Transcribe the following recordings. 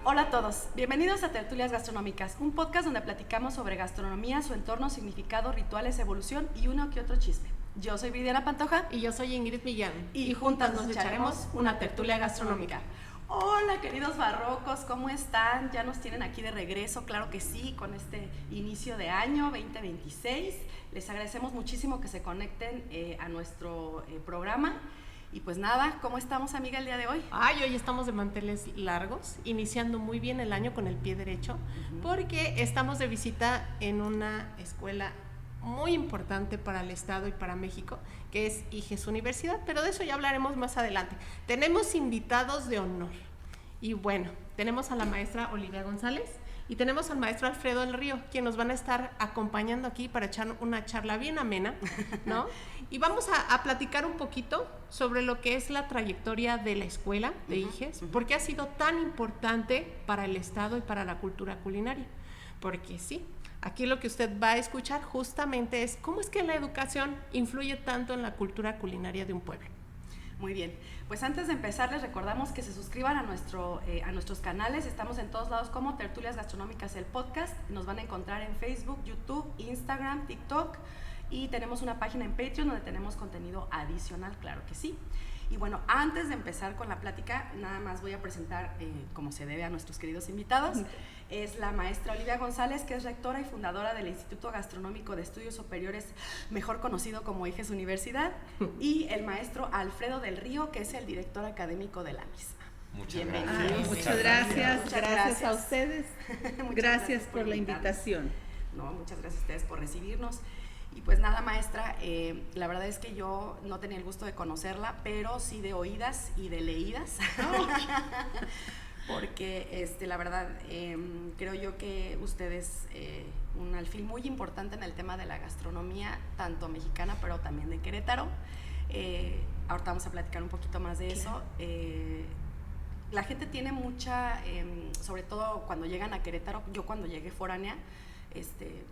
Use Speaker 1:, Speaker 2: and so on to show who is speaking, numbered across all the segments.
Speaker 1: Hola a todos, bienvenidos a Tertulias Gastronómicas, un podcast donde platicamos sobre gastronomía, su entorno, significado, rituales, evolución y uno que otro chisme. Yo soy Viviana Pantoja.
Speaker 2: Y yo soy Ingrid Millán.
Speaker 1: Y juntas nos echaremos una tertulia gastronómica. Hola queridos barrocos, ¿cómo están? Ya nos tienen aquí de regreso, claro que sí, con este inicio de año 2026. Les agradecemos muchísimo que se conecten a nuestro programa. Y pues nada, ¿cómo estamos, amiga, el día de hoy?
Speaker 2: Hoy estamos de manteles largos, iniciando muy bien el año con el pie derecho, porque estamos de visita en una escuela muy importante para el Estado y para México, que es IGES Universidad, pero de eso ya hablaremos más adelante. Tenemos invitados de honor, y bueno, tenemos a la maestra Olivia González, y tenemos al maestro Alfredo del Río, quien nos van a estar acompañando aquí para echar una charla bien amena, ¿no? Y vamos a platicar un poquito sobre lo que es la trayectoria de la escuela de IGES, por qué ha sido tan importante para el Estado y para la cultura culinaria. Porque sí, aquí lo que usted va a escuchar justamente es cómo es que la educación influye tanto en la cultura culinaria de un pueblo.
Speaker 1: Muy bien, pues antes de empezar les recordamos que se suscriban a nuestros canales. Estamos en todos lados como Tertulias Gastronómicas, el podcast. Nos van a encontrar en Facebook, YouTube, Instagram, TikTok, y tenemos una página en Patreon donde tenemos contenido adicional, claro que sí. Y bueno, antes de empezar con la plática, nada más voy a presentar, como se debe, a nuestros queridos invitados. Es la maestra Olivia González, que es rectora y fundadora del Instituto Gastronómico de Estudios Superiores, mejor conocido como IGES Universidad, y el maestro Alfredo del Río, que es el director académico de la misma.
Speaker 3: Muchas
Speaker 1: Gracias.
Speaker 3: gracias a ustedes. Gracias por la invitación.
Speaker 1: No, muchas gracias a ustedes por recibirnos. Y pues nada, maestra, la verdad es que yo no tenía el gusto de conocerla, pero sí de oídas y de leídas. Porque la verdad creo yo que usted es un alfil muy importante en el tema de la gastronomía, tanto mexicana, pero también de Querétaro. Ahorita vamos a platicar un poquito más de eso. La gente tiene mucha, sobre todo cuando llegan a Querétaro, yo cuando llegué foránea,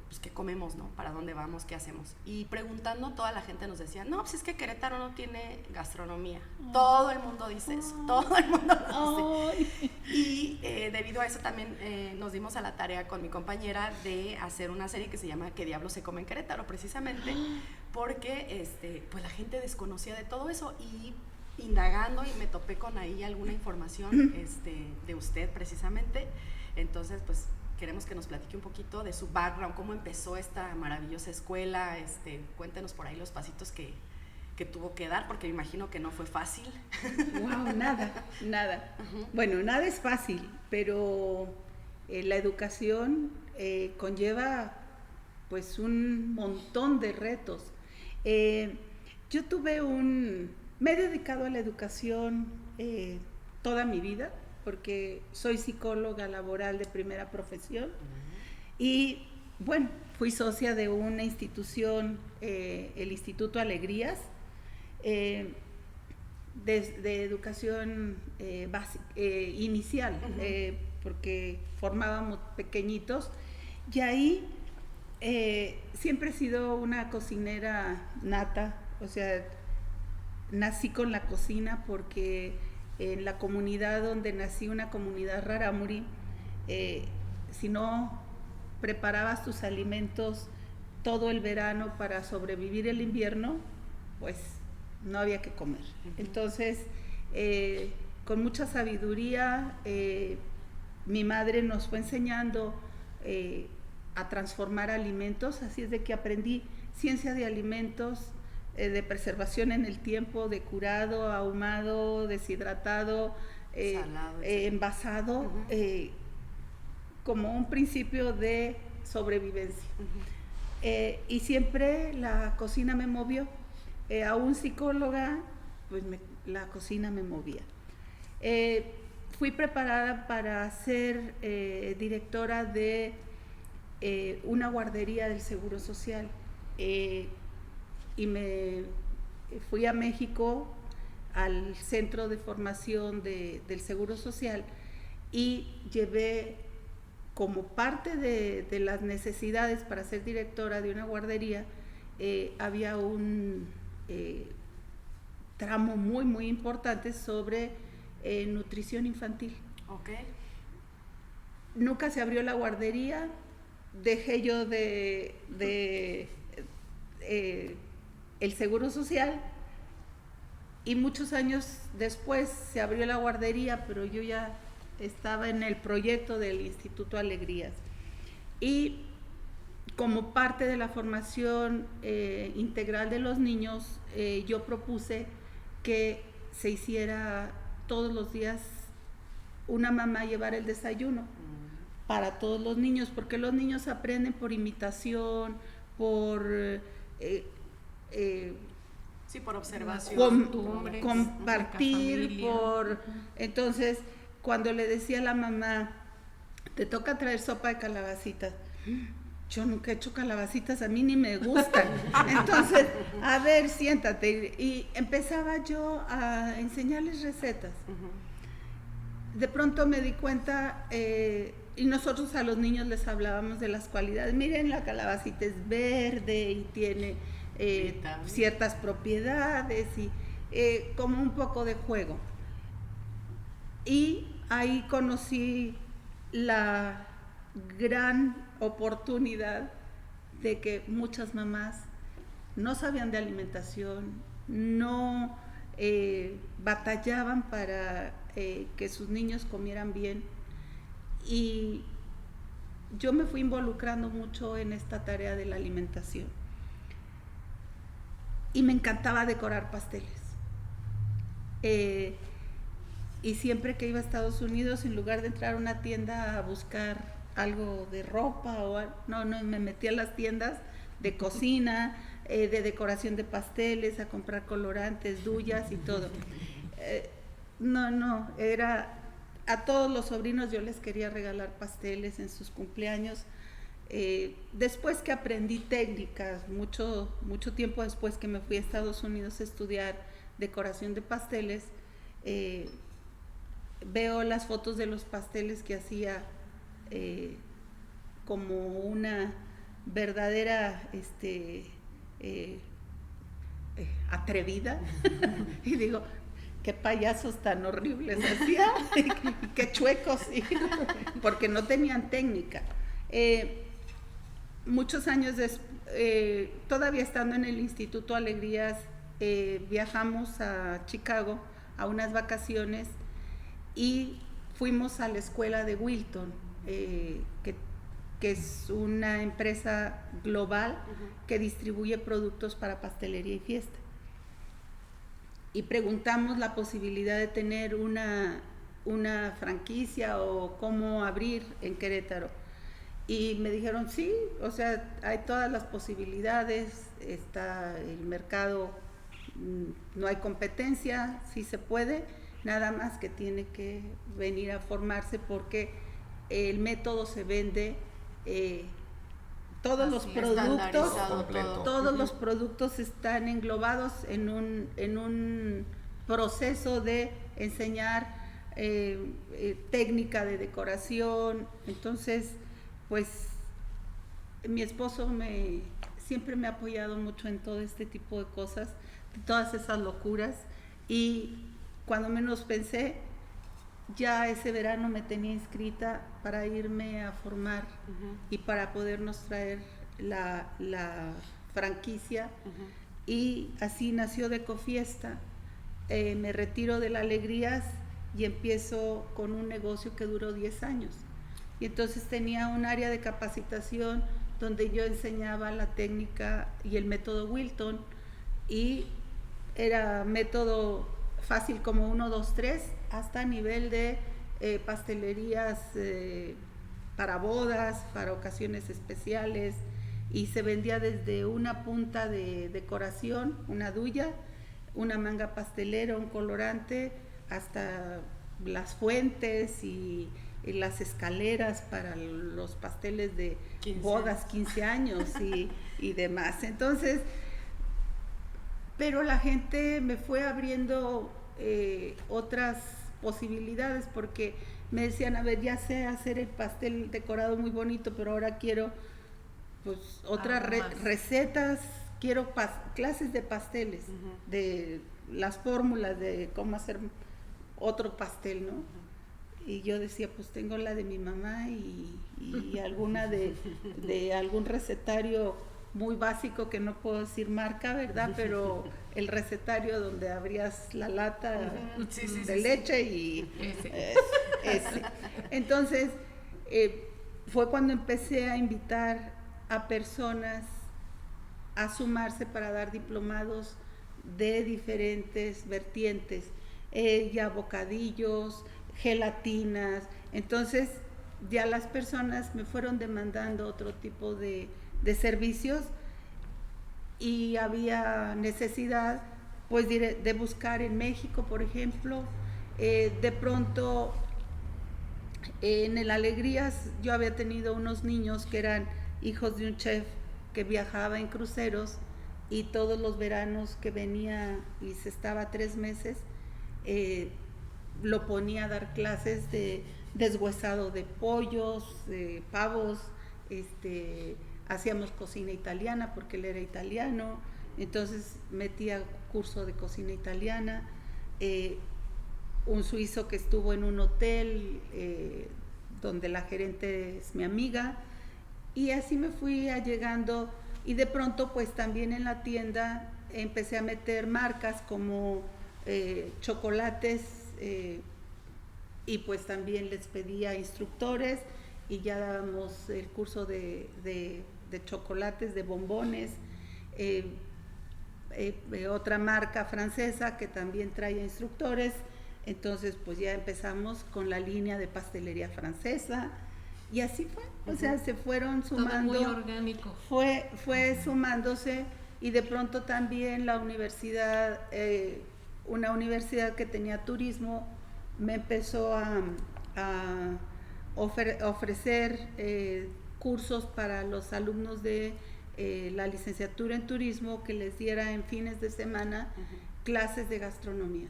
Speaker 1: pues qué comemos, ¿no? ¿Para dónde vamos? ¿Qué hacemos? Y preguntando, toda la gente nos decía, no, pues es que Querétaro no tiene gastronomía. Todo el mundo dice eso, todo el mundo lo dice. Y debido a eso también nos dimos a la tarea con mi compañera de hacer una serie que se llama ¿Qué diablos se come en Querétaro? Precisamente porque pues la gente desconocía de todo eso, y indagando y me topé con ahí alguna información de usted precisamente. Entonces pues queremos que nos platique un poquito de su background, cómo empezó esta maravillosa escuela. Cuéntenos por ahí los pasitos que tuvo que dar, porque me imagino que no fue fácil.
Speaker 3: Wow, nada. Bueno, nada es fácil, pero la educación conlleva pues un montón de retos. Yo me he dedicado a la educación toda mi vida, porque soy psicóloga laboral de primera profesión. Y bueno, fui socia de una institución, el Instituto Alegrías, de educación inicial, porque formábamos pequeñitos, y ahí siempre he sido una cocinera nata. O sea, nací con la cocina porque en la comunidad donde nací, una comunidad rarámuri, si no preparabas tus alimentos todo el verano para sobrevivir el invierno, pues no había que comer. Entonces, con mucha sabiduría, mi madre nos fue enseñando a transformar alimentos, así es de que aprendí ciencia de alimentos, de preservación en el tiempo, de curado, ahumado, deshidratado, salado, envasado, como un principio de sobrevivencia. Y siempre la cocina me movió. Aún psicóloga, pues la cocina me movía. Fui preparada para ser directora de una guardería del Seguro Social. Y me fui a México al centro de formación del Seguro Social, y llevé como parte de las necesidades para ser directora de una guardería, había un tramo muy muy importante sobre nutrición infantil.
Speaker 1: Okay.
Speaker 3: nunca se abrió la guardería, dejé yo el Seguro Social, y muchos años después se abrió la guardería, pero yo ya estaba en el proyecto del Instituto Alegrías. Y como parte de la formación integral de los niños, yo propuse que se hiciera todos los días una mamá llevar el desayuno para todos los niños, porque los niños aprenden por imitación, por
Speaker 1: sí, por observación,
Speaker 3: compartir, entonces cuando le decía a la mamá, te toca traer sopa de calabacitas, yo nunca he hecho calabacitas, a mí ni me gustan, entonces, a ver, siéntate, y empezaba yo a enseñarles recetas. De pronto me di cuenta, y nosotros a los niños les hablábamos de las cualidades. Miren, la calabacita es verde y tiene ciertas propiedades, y como un poco de juego. Y ahí conocí la gran oportunidad de que muchas mamás no sabían de alimentación, no batallaban para que sus niños comieran bien, y yo me fui involucrando mucho en esta tarea de la alimentación y me encantaba decorar pasteles, y siempre que iba a Estados Unidos, en lugar de entrar a una tienda a buscar algo de ropa no, me metía a las tiendas de cocina, de decoración de pasteles, a comprar colorantes, duyas y todo. Era a todos los sobrinos yo les quería regalar pasteles en sus cumpleaños. Después que aprendí técnicas, mucho tiempo después que me fui a Estados Unidos a estudiar decoración de pasteles, veo las fotos de los pasteles que hacía como una verdadera atrevida y digo, qué payasos tan horribles hacía, qué chuecos, porque no tenían técnica. Muchos años todavía estando en el Instituto Alegrías, viajamos a Chicago a unas vacaciones y fuimos a la escuela de Wilton, que es una empresa global que distribuye productos para pastelería y fiesta. Y preguntamos la posibilidad de tener una franquicia o cómo abrir en Querétaro. Y me dijeron, sí, o sea, hay todas las posibilidades, está el mercado, no hay competencia, sí se puede, nada más que tiene que venir a formarse porque el método se vende, todos los productos están englobados en un proceso de enseñar técnica de decoración. Entonces, pues mi esposo siempre me ha apoyado mucho en todo este tipo de cosas, de todas esas locuras, y cuando menos pensé, ya ese verano me tenía inscrita para irme a formar y para podernos traer la franquicia, y así nació Decofiesta. Me retiro de la Alegrías y empiezo con un negocio que duró 10 años. Y entonces tenía un área de capacitación donde yo enseñaba la técnica y el método Wilton, y era método fácil como 1, 2, 3, hasta nivel de pastelerías para bodas, para ocasiones especiales, y se vendía desde una punta de decoración, una duya, una manga pastelera, un colorante, hasta las fuentes y las escaleras para los pasteles de 15 bodas, 15 años y demás. Entonces, pero la gente me fue abriendo otras posibilidades, porque me decían, a ver, ya sé hacer el pastel decorado muy bonito, pero ahora quiero pues otras recetas, quiero clases de pasteles, de las fórmulas de cómo hacer otro pastel, ¿no? Y yo decía, pues tengo la de mi mamá y alguna de algún recetario muy básico que no puedo decir marca, ¿verdad? Pero el recetario donde abrías la lata de leche y ese. Entonces, fue cuando empecé a invitar a personas a sumarse para dar diplomados de diferentes vertientes, ya bocadillos, gelatinas. Entonces ya las personas me fueron demandando otro tipo de servicios y había necesidad pues de buscar en México, por ejemplo. De pronto en el Alegrías yo había tenido unos niños que eran hijos de un chef que viajaba en cruceros y todos los veranos que venía y se estaba 3 meses, lo ponía a dar clases de deshuesado de pollos, de pavos, hacíamos cocina italiana porque él era italiano, entonces metía curso de cocina italiana, un suizo que estuvo en un hotel donde la gerente es mi amiga, y así me fui allegando, y de pronto pues también en la tienda empecé a meter marcas como chocolates, y pues también les pedía instructores y ya dábamos el curso de chocolates, de bombones. Otra marca francesa que también traía instructores, entonces pues ya empezamos con la línea de pastelería francesa y así fue, o sea, se fueron sumando.
Speaker 2: Todo muy orgánico.
Speaker 3: Fue sumándose, y de pronto también la universidad, una universidad que tenía turismo, me empezó a ofrecer cursos para los alumnos de la licenciatura en turismo, que les diera en fines de semana clases de gastronomía.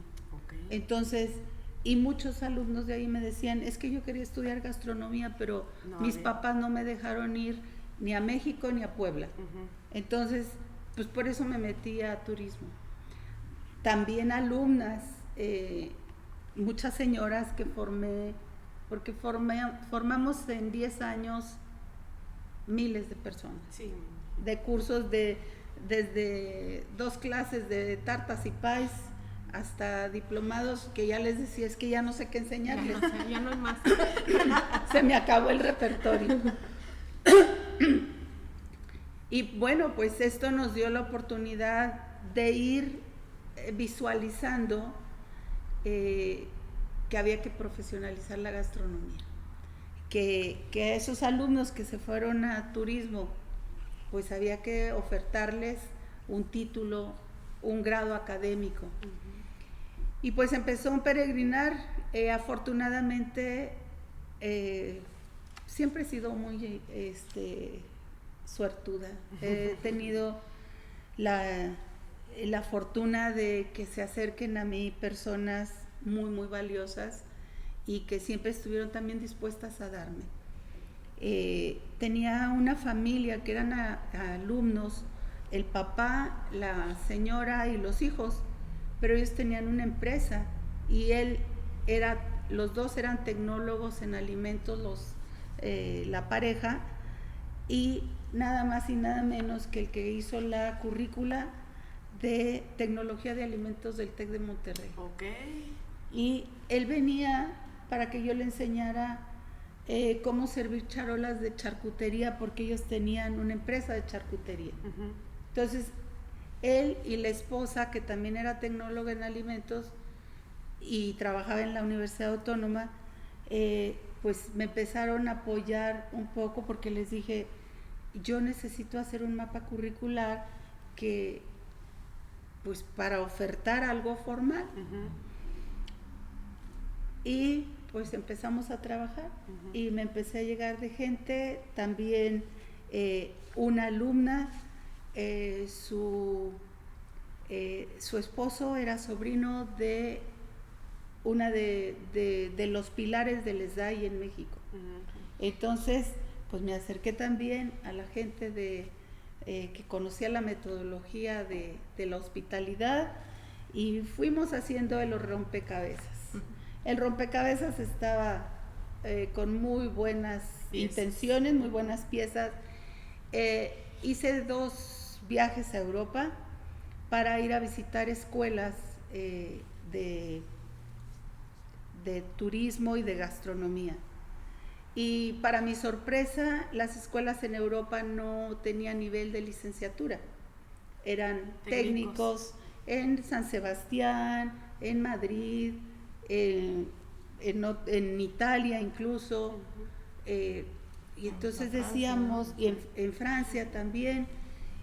Speaker 3: Entonces, y muchos alumnos de ahí me decían, es que yo quería estudiar gastronomía, pero mis papás no me dejaron ir ni a México ni a Puebla. Entonces, pues por eso me metí a turismo. También alumnas, muchas señoras que formé, porque formamos en 10 años miles de personas. Sí. De cursos desde 2 clases de tartas y pies hasta diplomados que ya les decía, es que ya no sé qué enseñarles.
Speaker 2: Ya no hay más.
Speaker 3: Se me acabó el repertorio. Y bueno, pues esto nos dio la oportunidad de ir visualizando que había que profesionalizar la gastronomía, que a esos alumnos que se fueron a turismo, pues había que ofertarles un título, un grado académico. Y pues empezó un peregrinar. Afortunadamente siempre he sido muy suertuda. He tenido la fortuna de que se acerquen a mí personas muy, muy valiosas y que siempre estuvieron también dispuestas a darme. Tenía una familia que eran alumnos, el papá, la señora y los hijos, pero ellos tenían una empresa y los dos eran tecnólogos en alimentos, la pareja, y nada más y nada menos que el que hizo la currícula de tecnología de alimentos del TEC de Monterrey. Y él venía para que yo le enseñara cómo servir charolas de charcutería, porque ellos tenían una empresa de charcutería. Entonces él y la esposa, que también era tecnóloga en alimentos y trabajaba en la Universidad Autónoma, pues me empezaron a apoyar un poco, porque les dije, yo necesito hacer un mapa curricular que, pues, para ofertar algo formal. Y pues empezamos a trabajar y me empecé a llegar de gente, también una alumna, su esposo era sobrino de una de los pilares del SDAI en México. Entonces, pues me acerqué también a la gente que conocía la metodología de la hospitalidad, y fuimos haciendo de los rompecabezas. El rompecabezas estaba con muy buenas intenciones, muy buenas piezas. Hice 2 viajes a Europa para ir a visitar escuelas de turismo y de gastronomía. Y para mi sorpresa, las escuelas en Europa no tenían nivel de licenciatura. Eran técnicos en San Sebastián, en Madrid, en Italia incluso. Y entonces decíamos, y en Francia también.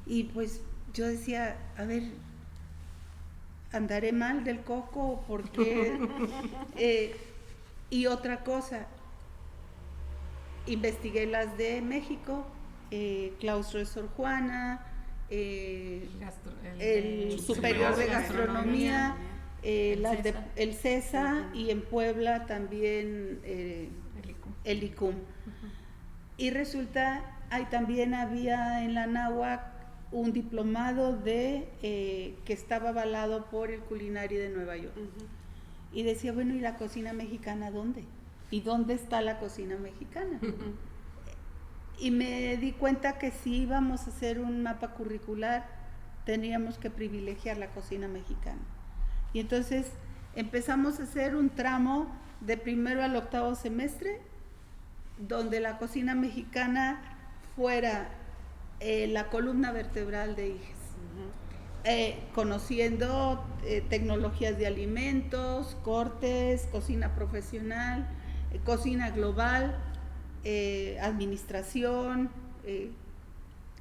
Speaker 3: Y pues yo decía, a ver, ¿andaré mal del coco? Porque y otra cosa, investigué las de México, Claustro de Sor Juana, el Superior de Gastronomía, el CESA, y en Puebla también el ICUM. Y resulta, también había en la Anáhuac un diplomado que estaba avalado por el Culinari de Nueva York. Y decía, bueno, ¿y la cocina mexicana dónde? ¿Y dónde está la cocina mexicana? Y me di cuenta que si íbamos a hacer un mapa curricular, teníamos que privilegiar la cocina mexicana. Y entonces empezamos a hacer un tramo de primero al 8º semestre, donde la cocina mexicana fuera la columna vertebral de IGES. Conociendo tecnologías de alimentos, cortes, cocina profesional, cocina global, administración,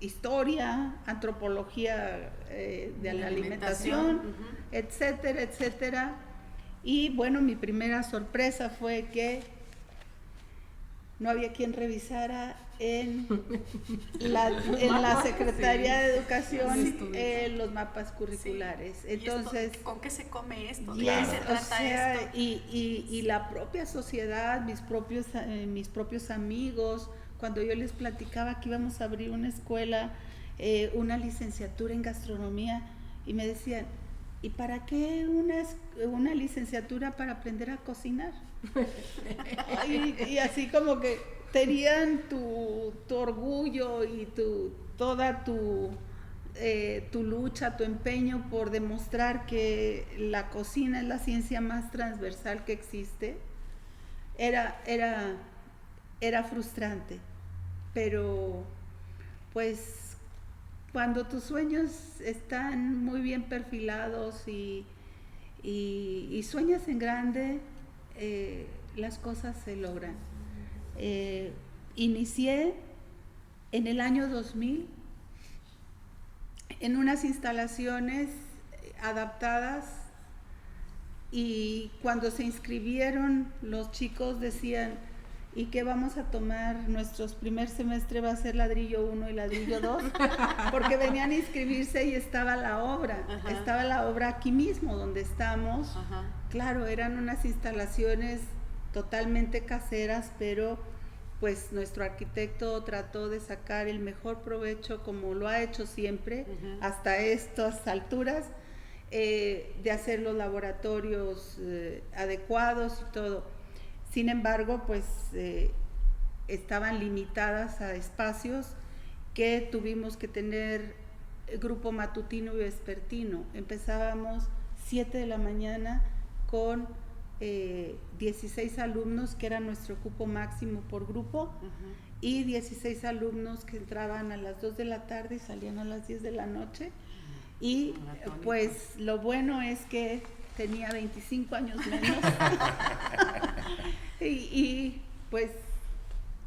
Speaker 3: historia, antropología de la alimentación, etcétera, etcétera. Y bueno, mi primera sorpresa fue que no había quien revisara en la Secretaría de Educación los mapas curriculares. Entonces,
Speaker 1: ¿con qué se come esto?
Speaker 3: ¿De qué se trata esto? Y la propia sociedad, mis propios amigos, cuando yo les platicaba que íbamos a abrir una escuela, una licenciatura en gastronomía, y me decían, ¿y para qué una licenciatura para aprender a cocinar? y así como que tenían tu orgullo y toda tu lucha, tu empeño por demostrar que la cocina es la ciencia más transversal que existe. Era frustrante, pero pues cuando tus sueños están muy bien perfilados y sueñas en grande, las cosas se logran. Inicié en el año 2000 en unas instalaciones adaptadas, y cuando se inscribieron los chicos decían, ¿y qué vamos a tomar? Nuestro primer semestre va a ser ladrillo 1 y ladrillo 2, porque venían a inscribirse y estaba la obra. Ajá. Estaba la obra aquí mismo donde estamos. Ajá. Claro, eran unas instalaciones totalmente caseras, pero pues nuestro arquitecto trató de sacar el mejor provecho, como lo ha hecho siempre, hasta estas alturas, de hacer los laboratorios adecuados y todo. Sin embargo, pues estaban limitadas a espacios, que tuvimos que tener grupo matutino y vespertino. Empezábamos 7 de la mañana con 16 alumnos, que era nuestro cupo máximo por grupo, y 16 alumnos que entraban a las 2 de la tarde y salían a las 10 de la noche. Y pues lo bueno es que tenía 25 años menos. y pues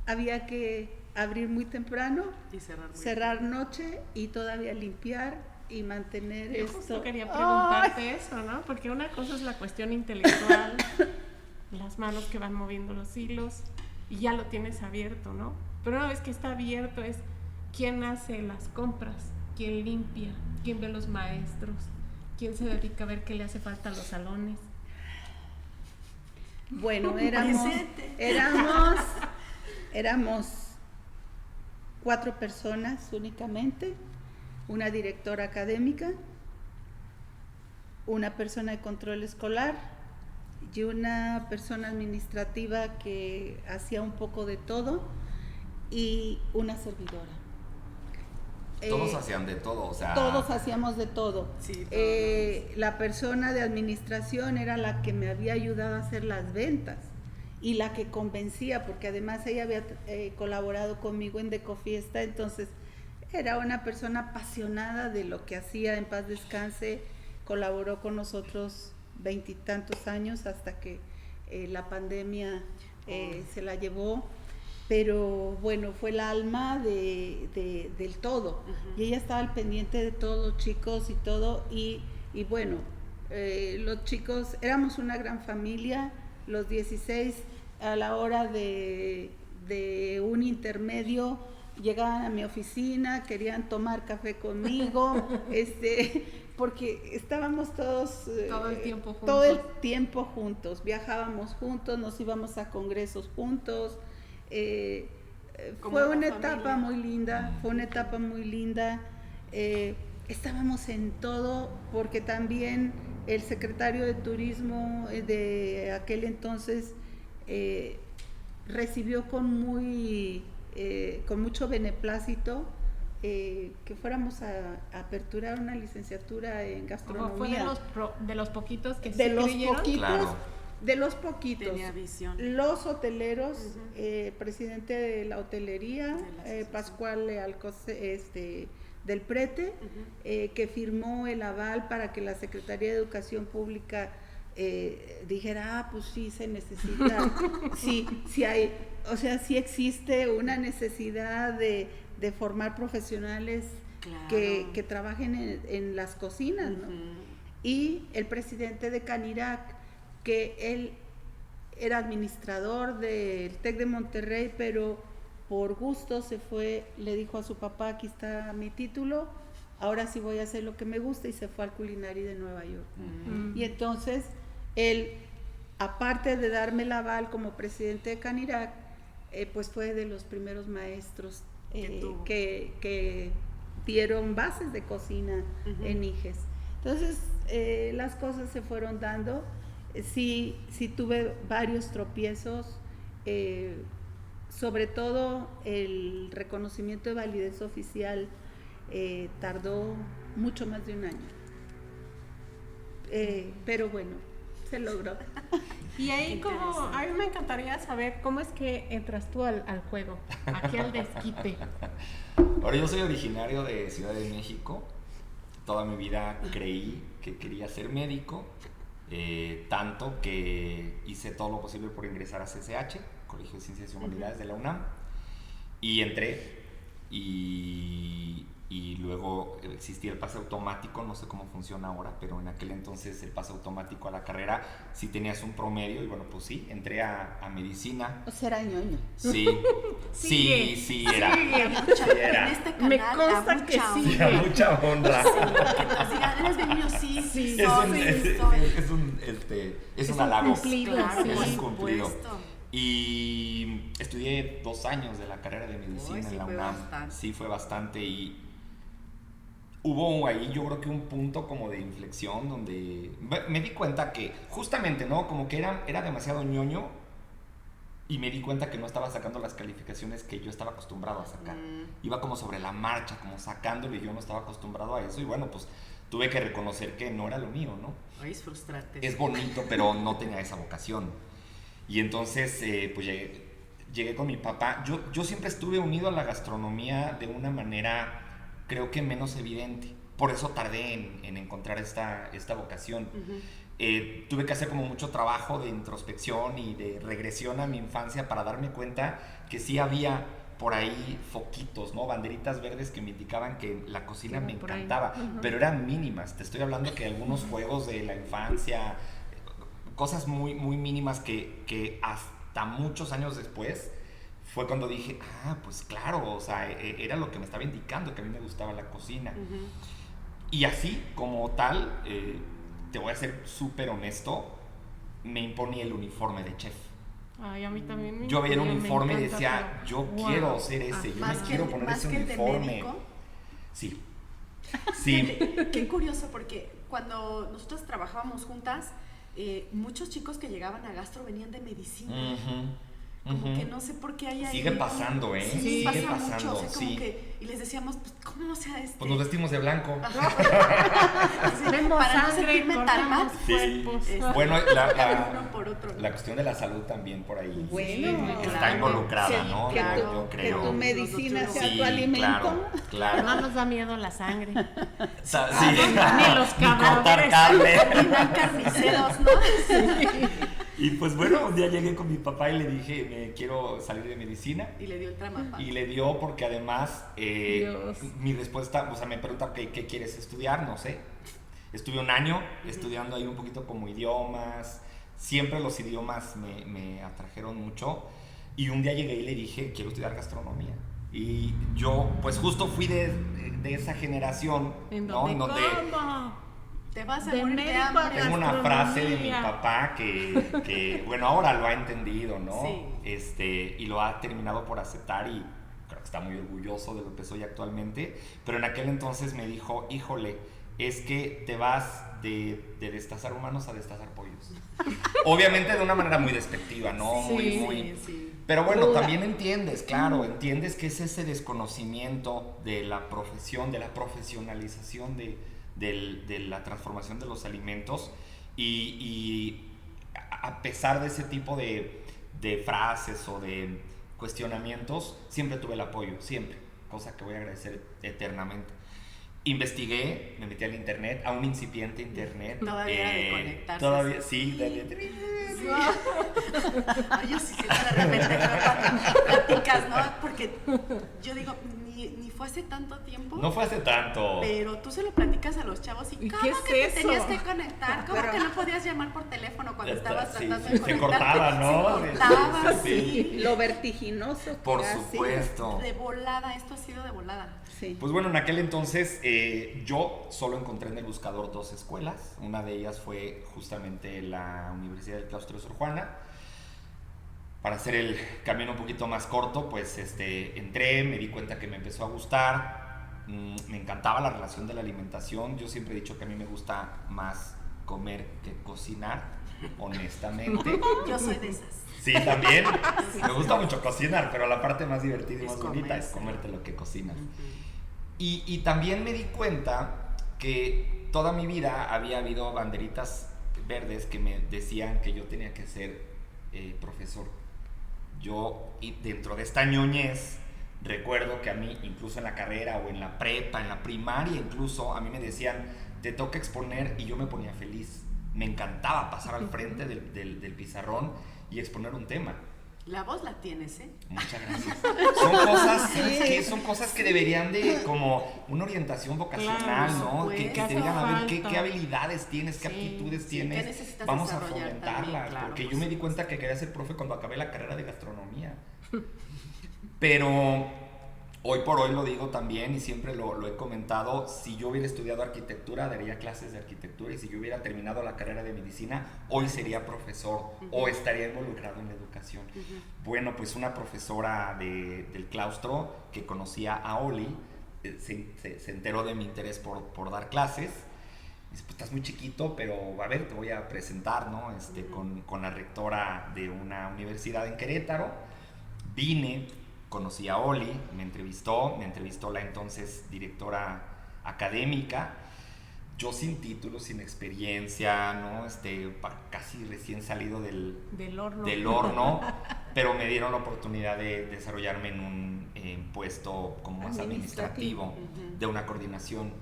Speaker 3: había que abrir muy temprano y cerrar noche, y todavía limpiar y mantener
Speaker 2: Yo
Speaker 3: esto.
Speaker 2: Justo quería preguntarte eso, ¿no? Porque una cosa es la cuestión intelectual, las manos que van moviendo los hilos, y ya lo tienes abierto, ¿no? Pero una vez que está abierto es quién hace las compras, quién limpia, quién ve los maestros, quién se dedica a ver qué le hace falta a los salones.
Speaker 3: Bueno, éramos 4 personas únicamente, una directora académica, una persona de control escolar, y una persona administrativa que hacía un poco de todo y una servidora.
Speaker 4: Todos hacían de todo, o sea...
Speaker 3: Todos hacíamos de todo.
Speaker 1: Sí,
Speaker 3: La persona de administración era la que me había ayudado a hacer las ventas y la que convencía, porque además ella había colaborado conmigo en Decofiesta, entonces era una persona apasionada de lo que hacía. En paz descanse, colaboró con nosotros 20 y tantos años hasta que la pandemia se la llevó. Pero bueno, fue el alma del todo. Y ella estaba al pendiente de todos los chicos y todo. Y bueno, los chicos, éramos una gran familia. Los 16, a la hora de un intermedio, llegaban a mi oficina, querían tomar café conmigo, porque estábamos todos...
Speaker 2: todo el tiempo juntos.
Speaker 3: Todo el tiempo juntos. Viajábamos juntos, nos íbamos a congresos juntos. Fue una etapa muy linda, estábamos en todo, porque también el secretario de Turismo de aquel entonces recibió con mucho beneplácito que fuéramos a aperturar una licenciatura en gastronomía.
Speaker 2: Fue de los poquitos que
Speaker 3: de
Speaker 2: sí
Speaker 3: los
Speaker 2: creyeron.
Speaker 3: poquitos.
Speaker 4: Claro.
Speaker 3: De los poquitos.
Speaker 1: Tenía visión.
Speaker 3: Los hoteleros, presidente de la hotelería, Pascual Alcoce, del Prete, que firmó el aval para que la Secretaría de Educación Pública dijera, pues sí se necesita, sí hay, o sea, sí existe una necesidad de formar profesionales, claro, que trabajen en las cocinas, ¿no? Y el presidente de Canirac, que él era administrador del TEC de Monterrey, pero por gusto se fue, le dijo a su papá, aquí está mi título, ahora sí voy a hacer lo que me gusta, y se fue al Culinari de Nueva York. Y entonces él, aparte de darme el aval como presidente de Canirac, pues fue de los primeros maestros que dieron bases de cocina en IGES. Entonces las cosas se fueron dando. Sí tuve varios tropiezos, sobre todo el reconocimiento de validez oficial tardó mucho más de un año, pero bueno, se logró.
Speaker 2: Y ahí a mí me encantaría saber cómo es que entras tú al juego, aquí al desquite.
Speaker 4: Ahora, yo soy originario de Ciudad de México, toda mi vida creí que quería ser médico. Tanto que hice todo lo posible por ingresar a CCH, Colegio de Ciencias y Humanidades de la UNAM, y entré, y luego existía el pase automático, no sé cómo funciona ahora, pero en aquel entonces el pase automático a la carrera, si tenías un promedio, y bueno, pues sí, entré a medicina.
Speaker 3: O sea, era ñoño.
Speaker 4: Sí, sí era.
Speaker 1: En este canal,
Speaker 2: me consta que sí.
Speaker 4: A mucha honra.
Speaker 1: Que nos digan, eres de niño, sí.
Speaker 4: Es un halago.
Speaker 2: Cumplido,
Speaker 1: Claro,
Speaker 4: Es
Speaker 1: por
Speaker 4: un cumplido.
Speaker 1: supuesto.
Speaker 4: Y estudié 2 años de la carrera de medicina en la UNAM.
Speaker 1: Bastante.
Speaker 4: Sí, fue bastante. Y hubo ahí, yo creo que un punto como de inflexión donde me di cuenta que justamente, ¿no? Como que era demasiado ñoño, y me di cuenta que no estaba sacando las calificaciones que yo estaba acostumbrado a sacar. Iba como sobre la marcha, como sacándolo, y yo no estaba acostumbrado a eso. Y bueno, pues tuve que reconocer que no era lo mío, ¿no?
Speaker 1: Es frustrante.
Speaker 4: Es bonito, pero no tenía esa vocación. Y entonces, pues llegué con mi papá. Yo siempre estuve unido a la gastronomía de una manera, creo que menos evidente. Por eso tardé en encontrar esta vocación. Tuve que hacer como mucho trabajo de introspección y de regresión a mi infancia para darme cuenta que sí había por ahí foquitos, ¿no? Banderitas verdes que me indicaban que la cocina me encantaba, pero eran mínimas. Te estoy hablando que algunos juegos de la infancia, cosas muy, muy mínimas que hasta muchos años después fue cuando dije, pues claro, o sea, era lo que me estaba indicando, que a mí me gustaba la cocina. Y así, como tal, te voy a ser súper honesto, me imponía el uniforme de chef.
Speaker 2: Ay, a mí también
Speaker 4: yo veía un uniforme y decía, yo quiero ser ese, yo me quiero poner ese uniforme. Sí.
Speaker 1: Qué curioso, porque cuando nosotros trabajábamos juntas, muchos chicos que llegaban a gastro venían de medicina.
Speaker 4: Uh-huh.
Speaker 1: Como que no sé por qué hay ahí.
Speaker 4: Sigue pasando, ¿eh?
Speaker 1: Sí,
Speaker 4: Sigue
Speaker 1: pasa
Speaker 4: pasando,
Speaker 1: mucho. O sea, como
Speaker 4: sí.
Speaker 1: que, y les decíamos, pues, ¿cómo no sea
Speaker 4: Pues nos vestimos de blanco.
Speaker 1: Sí,
Speaker 2: Vemos
Speaker 1: para no
Speaker 2: sangre,
Speaker 1: sentirme tan mal.
Speaker 2: cortamos
Speaker 4: Sí.
Speaker 2: cuerpos.
Speaker 4: Bueno,
Speaker 1: Uno por otro, ¿no?
Speaker 4: la cuestión de la salud también por ahí
Speaker 3: Bueno,
Speaker 4: está
Speaker 1: claro.
Speaker 4: involucrada,
Speaker 3: Sí,
Speaker 4: ¿no?
Speaker 1: claro.
Speaker 4: Yo
Speaker 3: que
Speaker 4: creo.
Speaker 3: tu medicina sea
Speaker 4: Sí,
Speaker 3: tu alimento.
Speaker 4: claro.
Speaker 2: No nos da miedo la sangre.
Speaker 4: Sí.
Speaker 2: Ni los
Speaker 4: Ni cortar
Speaker 2: cadáveres.
Speaker 4: carne.
Speaker 1: Y no hay carniceros, ¿no?
Speaker 4: Y pues bueno, un día llegué con mi papá y le dije, me quiero salir de medicina.
Speaker 1: Y le dio el tramapa.
Speaker 4: Y le dio porque además
Speaker 3: Dios.
Speaker 4: mi respuesta, o sea, me pregunta ¿qué quieres estudiar? No sé. Estuve un año estudiando ahí un poquito como idiomas. Siempre los idiomas me atrajeron mucho. Y un día llegué y le dije, quiero estudiar gastronomía. Y yo, pues justo fui de esa generación, ¿no? En donde
Speaker 2: ¿Cómo?
Speaker 1: Te vas a
Speaker 2: De
Speaker 1: morir de
Speaker 2: médico a
Speaker 1: hambre.
Speaker 4: tengo una frase de mi
Speaker 2: gastronomía.
Speaker 4: papá que, bueno, ahora lo ha entendido, ¿no?
Speaker 1: Sí.
Speaker 4: Y lo ha terminado por aceptar y creo que está muy orgulloso de lo que soy actualmente. Pero en aquel entonces me dijo, híjole, es que te vas de destazar humanos a destazar pollos. Obviamente de una manera muy despectiva, ¿no?
Speaker 1: Sí, sí.
Speaker 4: Pero bueno, también entiendes, claro, entiendes que es ese desconocimiento de la profesión, de la profesionalización de la transformación de los alimentos y a pesar de ese tipo de frases o de cuestionamientos, siempre tuve el apoyo, siempre, cosa que voy a agradecer eternamente. Investigué, me metí al internet, a un incipiente internet.
Speaker 1: Todavía de conectarse.
Speaker 4: Todavía, sí,
Speaker 1: Ay, yo sí siento de repente cuando platicas, ¿no? Porque yo digo, ni fue hace tanto tiempo.
Speaker 4: No fue hace tanto.
Speaker 1: Pero tú se lo platicas a los chavos y
Speaker 2: ¿Y
Speaker 1: ¿cómo
Speaker 2: qué es
Speaker 1: que
Speaker 2: eso?
Speaker 1: te tenías que conectar? ¿Cómo
Speaker 3: Pero-
Speaker 1: que no podías llamar por teléfono cuando estabas
Speaker 4: Sí,
Speaker 1: tratando
Speaker 4: sí,
Speaker 1: de
Speaker 4: se
Speaker 1: conectarte?
Speaker 4: cortaba, ¿no?
Speaker 1: Se cortaba,
Speaker 4: Sí.
Speaker 1: sí.
Speaker 3: Lo vertiginoso que
Speaker 4: Por
Speaker 3: ha sido.
Speaker 4: supuesto.
Speaker 1: De volada, esto ha sido de volada.
Speaker 3: Sí.
Speaker 4: Pues bueno, en aquel entonces yo solo encontré en el buscador 2 escuelas. Una de ellas fue justamente la Universidad del Claustro de Sor Juana. Para hacer el camino un poquito más corto, pues entré, me di cuenta que me empezó a gustar. Me encantaba la relación de la alimentación. Yo siempre he dicho que a mí me gusta más comer que cocinar, honestamente.
Speaker 1: Yo soy de esas.
Speaker 4: Sí, también. Me gusta mucho cocinar, pero la parte más divertida y
Speaker 1: Es
Speaker 4: más bonita es
Speaker 1: comerse.
Speaker 4: comerte lo que cocinas. Y también me di cuenta que toda mi vida había habido banderitas verdes que me decían que yo tenía que ser profesor. Y dentro de esta ñoñez, recuerdo que a mí, incluso en la carrera o en la prepa, en la primaria incluso, a mí me decían, te toca exponer, y yo me ponía feliz. Me encantaba pasar al frente del pizarrón y exponer un tema.
Speaker 1: La voz la tienes, ¿eh?
Speaker 4: Muchas gracias. Son cosas, ¿sabes qué? Son cosas que deberían de, como una orientación vocacional,
Speaker 2: Claro,
Speaker 4: ¿no?
Speaker 1: pues,
Speaker 4: Que te
Speaker 2: hace
Speaker 4: digan, a ver, ¿qué
Speaker 2: falta.
Speaker 4: habilidades tienes, qué
Speaker 2: Sí,
Speaker 4: aptitudes
Speaker 1: sí,
Speaker 4: tienes?
Speaker 1: ¿qué necesitas
Speaker 4: Vamos a
Speaker 1: desarrollar
Speaker 4: fomentarlas,
Speaker 1: también? Claro,
Speaker 4: porque
Speaker 1: por
Speaker 4: yo me di cuenta que quería ser profe cuando acabé la carrera de gastronomía. Pero hoy por hoy lo digo también y siempre lo he comentado, si yo hubiera estudiado arquitectura, daría clases de arquitectura, y si yo hubiera terminado la carrera de medicina, hoy sería profesor o estaría involucrado en la educación. Bueno, pues una profesora del claustro que conocía a Oli, se enteró de mi interés por dar clases. Dice, pues estás muy chiquito, pero a ver, te voy a presentar, ¿no? Con la rectora de una universidad en Querétaro. Vine, conocí a Oli, me entrevistó la entonces directora académica. Yo sin título, sin experiencia, ¿no? Casi recién salido del horno, pero me dieron la oportunidad de desarrollarme en un puesto como más administrativo, de una coordinación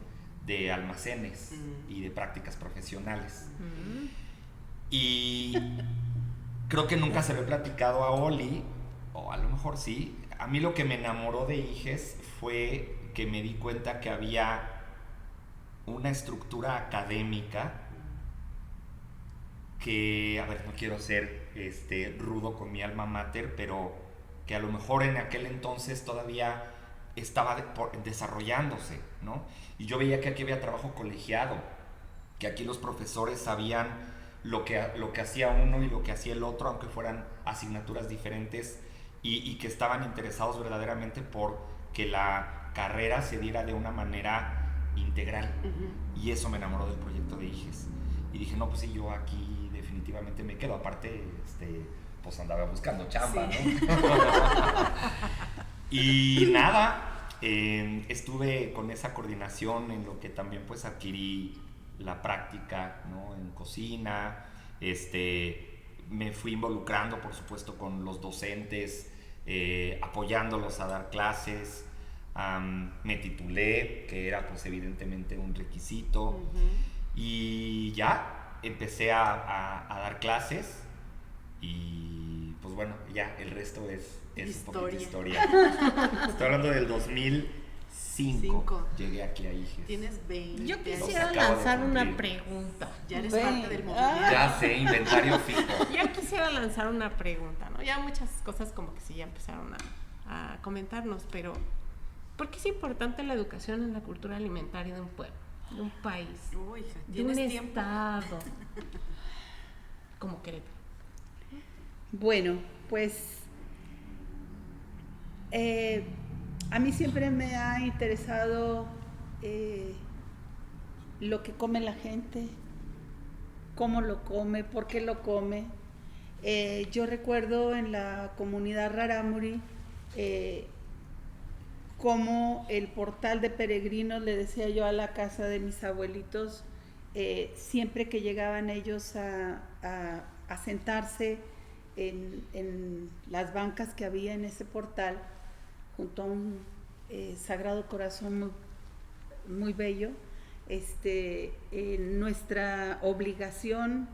Speaker 4: de almacenes y de prácticas profesionales. Y creo que nunca se lo he platicado a Oli, o a lo mejor sí. A mí lo que me enamoró de IGES fue que me di cuenta que había una estructura académica que, a ver, no quiero ser rudo con mi alma mater, pero que a lo mejor en aquel entonces todavía estaba desarrollándose, ¿no? Y yo veía que aquí había trabajo colegiado, que aquí los profesores sabían lo que hacía uno y lo que hacía el otro, aunque fueran asignaturas diferentes, y que estaban interesados verdaderamente por que la carrera se diera de una manera integral. Y eso me enamoró del proyecto de IGES. y dije, no, pues sí, yo aquí definitivamente me quedo. Aparte, pues andaba buscando chamba,
Speaker 1: Sí.
Speaker 4: ¿no? Y nada, estuve con esa coordinación en lo que también pues adquirí la práctica, ¿no? En cocina, me fui involucrando, por supuesto, con los docentes, apoyándolos a dar clases. Me titulé, que era pues evidentemente un requisito. Y ya empecé a dar clases y pues bueno, ya el resto es un poquito de historia. Estoy hablando del 2005. Llegué aquí a IGES.
Speaker 1: Tienes 20.
Speaker 2: Yo
Speaker 4: Los
Speaker 2: quisiera
Speaker 4: acabo de
Speaker 2: lanzar una
Speaker 4: cumplir.
Speaker 2: pregunta.
Speaker 1: Ya eres
Speaker 3: Ven.
Speaker 1: parte del movimiento.
Speaker 4: Ya sé, inventario fijo.
Speaker 2: Yo quisiera lanzar una pregunta, ¿no? Ya muchas cosas como que sí ya empezaron a comentarnos, pero ¿por qué es importante la educación en la cultura alimentaria de un pueblo, de un país,
Speaker 1: Uy, hija,
Speaker 2: de un
Speaker 1: ¿tienes tiempo?
Speaker 2: estado como Querétaro?
Speaker 3: Bueno, pues a mí siempre me ha interesado lo que come la gente, cómo lo come, por qué lo come. Yo recuerdo en la comunidad Rarámuri cómo el portal de peregrinos, le decía yo, a la casa de mis abuelitos, siempre que llegaban ellos a sentarse en las bancas que había en ese portal, junto a un Sagrado Corazón muy, muy bello, nuestra obligación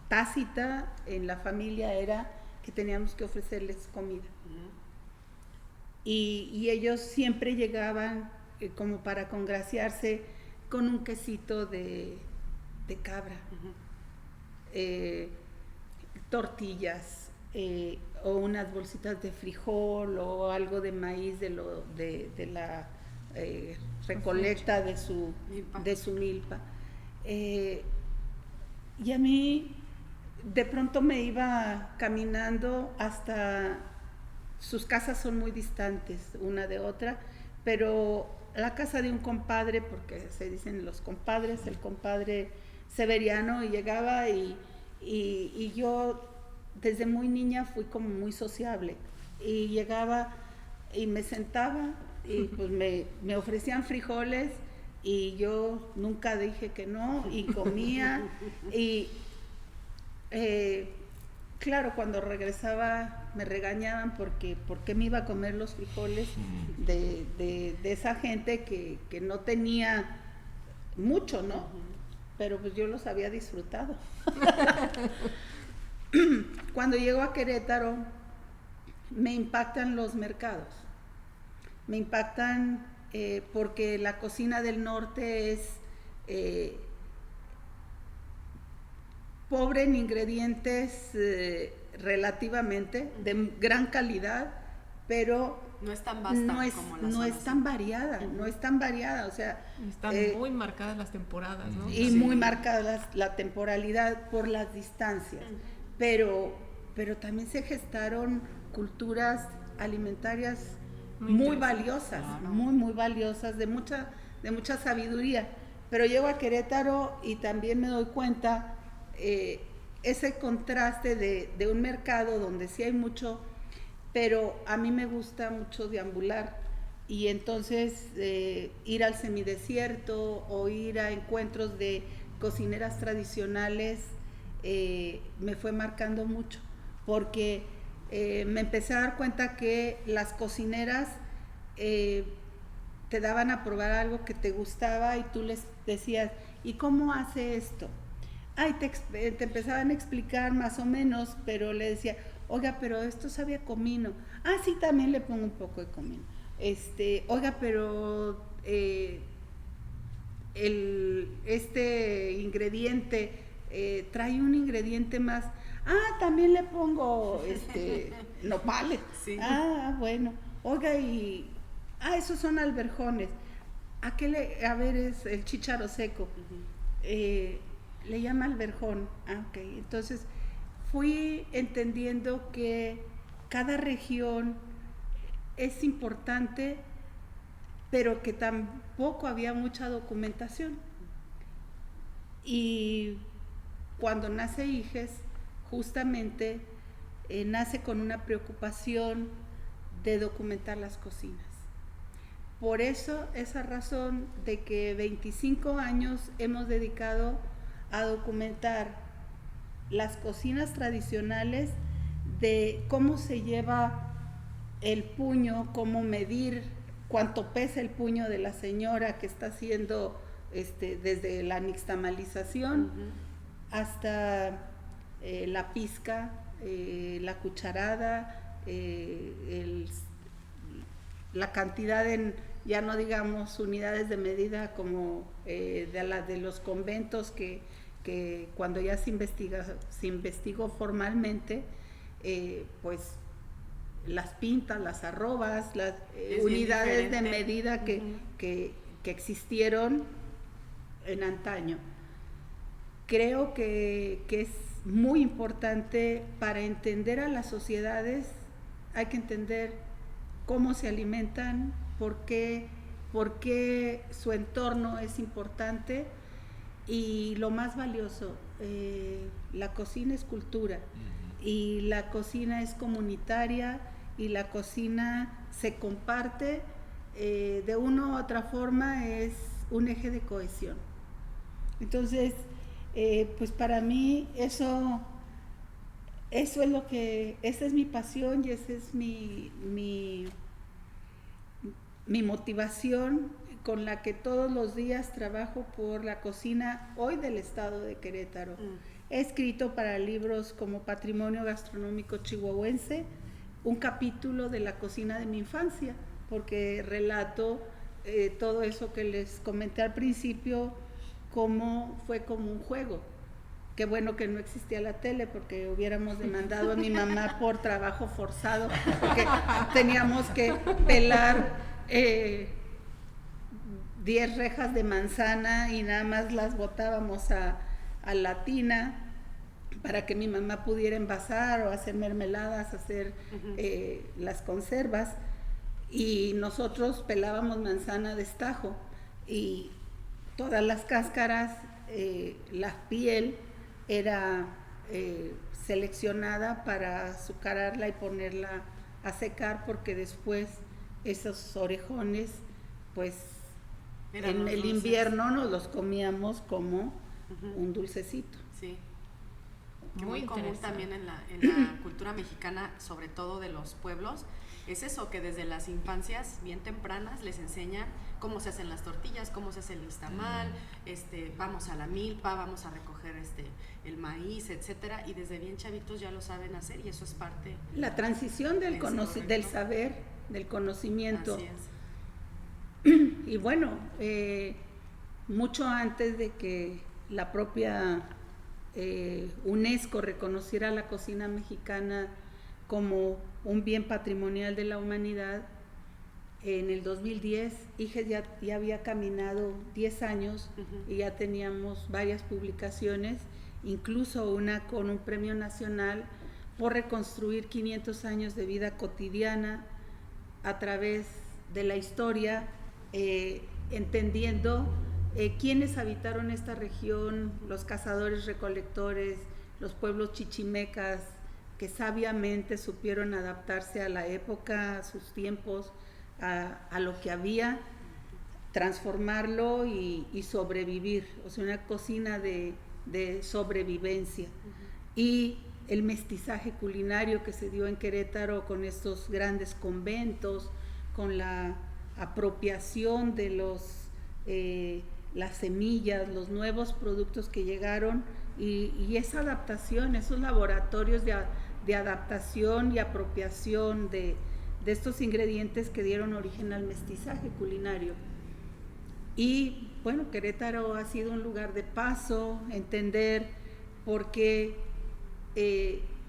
Speaker 3: tácita en la familia era que teníamos que ofrecerles comida. Y ellos siempre llegaban como para congraciarse con un quesito de cabra, tortillas, o unas bolsitas de frijol o algo de maíz de la recolecta de su milpa. Y a mí de pronto me iba caminando hasta... Sus casas son muy distantes una de otra, pero la casa de un compadre, porque se dicen los compadres, el compadre Severiano, y llegaba y yo desde muy niña fui como muy sociable, y llegaba y me sentaba y pues me ofrecían frijoles y yo nunca dije que no y comía y claro, cuando regresaba me regañaban porque me iba a comer los frijoles de esa gente que no tenía mucho, ¿no? Pero pues yo los había disfrutado. Cuando llego a Querétaro me impactan los mercados, me impactan porque la cocina del norte es pobre en ingredientes relativamente, de gran calidad, pero
Speaker 1: no es tan vasta como la
Speaker 3: no
Speaker 1: zona
Speaker 3: es tan variada, no es tan variada, o sea...
Speaker 2: Están muy marcadas las temporadas, ¿no?
Speaker 3: Y
Speaker 1: Sí.
Speaker 3: muy marcada la temporalidad por las distancias, pero también se gestaron culturas alimentarias muy valiosas,
Speaker 1: claro.
Speaker 3: muy valiosas, de mucha sabiduría. Pero llego a Querétaro y también me doy cuenta ese contraste de un mercado donde sí hay mucho, pero a mí me gusta mucho deambular, y entonces ir al semidesierto o ir a encuentros de cocineras tradicionales me fue marcando mucho, porque me empecé a dar cuenta que las cocineras te daban a probar algo que te gustaba y tú les decías, ¿y cómo hace esto? Ay, te empezaban a explicar más o menos, pero le decía, oiga, pero esto sabe a comino. Ah, sí, también le pongo un poco de comino. Oiga, pero este ingrediente trae un ingrediente más. Ah, también le pongo nopales.
Speaker 1: Sí.
Speaker 3: Ah, bueno. Oiga, esos son alberjones. A ver, es el chícharo seco. Le llama alberjón. Ah, ok. Entonces fui entendiendo que cada región es importante, pero que tampoco había mucha documentación. Y cuando nace Hijes, justamente nace con una preocupación de documentar las cocinas. Por eso, esa razón de que 25 años hemos dedicado a documentar las cocinas tradicionales, de cómo se lleva el puño, cómo medir cuánto pesa el puño de la señora que está haciendo desde la nixtamalización hasta la pizca, la cucharada, la cantidad en, ya no digamos unidades de medida como de los conventos que cuando ya se investigó formalmente, pues las pintas, las arrobas, las unidades de medida que existieron en antaño. Creo que es muy importante para entender a las sociedades. Hay que entender cómo se alimentan, por qué su entorno es importante, y lo más valioso, la cocina es cultura, y la cocina es comunitaria, y la cocina se comparte, de una u otra forma es un eje de cohesión. Entonces, pues para mí eso es lo que, esa es mi pasión y esa es mi motivación con la que todos los días trabajo por la cocina hoy del estado de Querétaro. He escrito para libros como Patrimonio Gastronómico Chihuahuense un capítulo de la cocina de mi infancia, porque relato todo eso que les comenté al principio, cómo fue como un juego. Qué bueno que no existía la tele, porque hubiéramos demandado a mi mamá por trabajo forzado, porque teníamos que pelar 10 rejas de manzana y nada más las botábamos a la tina para que mi mamá pudiera envasar o hacer mermeladas, hacer las conservas, y nosotros pelábamos manzana de estajo y todas las cáscaras, la piel era seleccionada para azucararla y ponerla a secar, porque después esos orejones, pues en el invierno nos los comíamos como un dulcecito.
Speaker 1: Sí.
Speaker 2: Muy
Speaker 1: común también en la cultura mexicana, sobre todo de los pueblos, es eso, que desde las infancias bien tempranas les enseñan cómo se hacen las tortillas, cómo se hace el nixtamal, vamos a la milpa, vamos a recoger el maíz, etcétera, y desde bien chavitos ya lo saben hacer, y eso es parte.
Speaker 3: La transición del saber, del conocimiento.
Speaker 1: Así es.
Speaker 3: Y bueno, mucho antes de que la propia UNESCO reconociera la cocina mexicana como un bien patrimonial de la humanidad, en el 2010 Hijes ya había caminado 10 años y ya teníamos varias publicaciones, incluso una con un premio nacional por reconstruir 500 años de vida cotidiana a través de la historia, entendiendo quiénes habitaron esta región, los cazadores recolectores, los pueblos chichimecas, que sabiamente supieron adaptarse a la época, a sus tiempos, a lo que había, transformarlo y sobrevivir, o sea, una cocina de sobrevivencia. Y el mestizaje culinario que se dio en Querétaro con estos grandes conventos, con la apropiación de las semillas, los nuevos productos que llegaron, y esa adaptación, esos laboratorios de adaptación y apropiación de estos ingredientes que dieron origen al mestizaje culinario. Y bueno, Querétaro ha sido un lugar de paso, entender por qué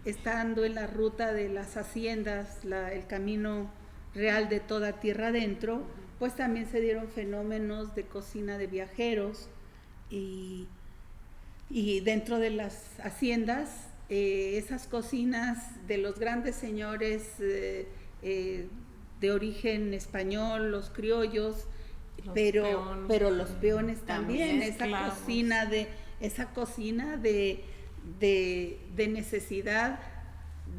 Speaker 3: estando en la ruta de las haciendas, el camino real de toda tierra adentro, pues también se dieron fenómenos de cocina de viajeros, y dentro de las haciendas, esas cocinas de los grandes señores de origen español, los criollos, pero los peones también, esa cocina esa cocina de necesidad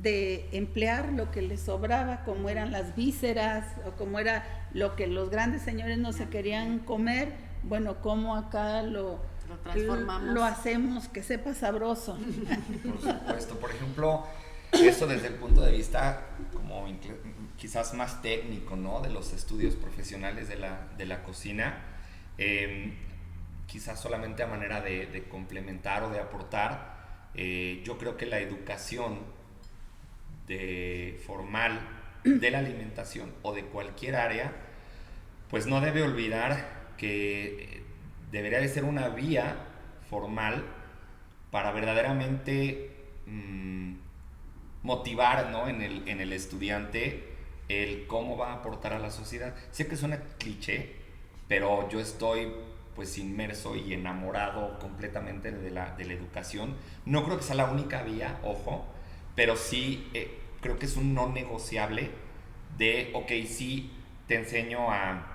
Speaker 3: de emplear lo que les sobraba, como eran las vísceras o como era lo que los grandes señores no se querían comer. Bueno, como acá lo
Speaker 1: transformamos,
Speaker 3: lo hacemos que sepa sabroso.
Speaker 4: Por supuesto. Por ejemplo, eso desde el punto de vista como quizás más técnico, ¿no? De los estudios profesionales de la cocina, quizás solamente a manera de complementar o de aportar, yo creo que la educación formal de la alimentación o de cualquier área, pues no debe olvidar que debería de ser una vía formal para verdaderamente motivar, ¿no? en el estudiante el cómo va a aportar a la sociedad. Sé que suena cliché, pero yo estoy pues inmerso y enamorado completamente de la educación. No creo que sea la única vía, ojo, pero sí creo que es un no negociable de, ok, sí te enseño a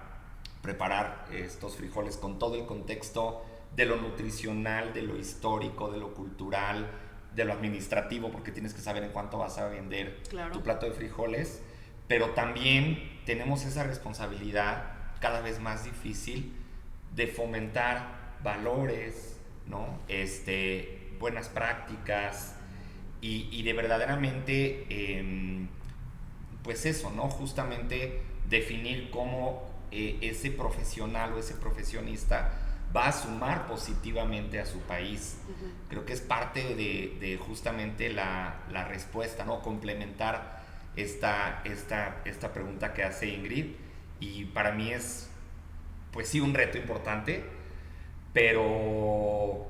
Speaker 4: preparar estos frijoles con todo el contexto de lo nutricional, de lo histórico, de lo cultural, de lo administrativo, porque tienes que saber en cuánto vas a vender tu plato de frijoles, pero también tenemos esa responsabilidad cada vez más difícil de fomentar valores, ¿no? Buenas prácticas y de verdaderamente, pues eso, ¿no? Justamente definir cómo ese profesional o ese profesionista va a sumar positivamente a su país. Creo que es parte de justamente la respuesta, ¿no? Complementar esta pregunta que hace Ingrid, y para mí es, pues sí, un reto importante, pero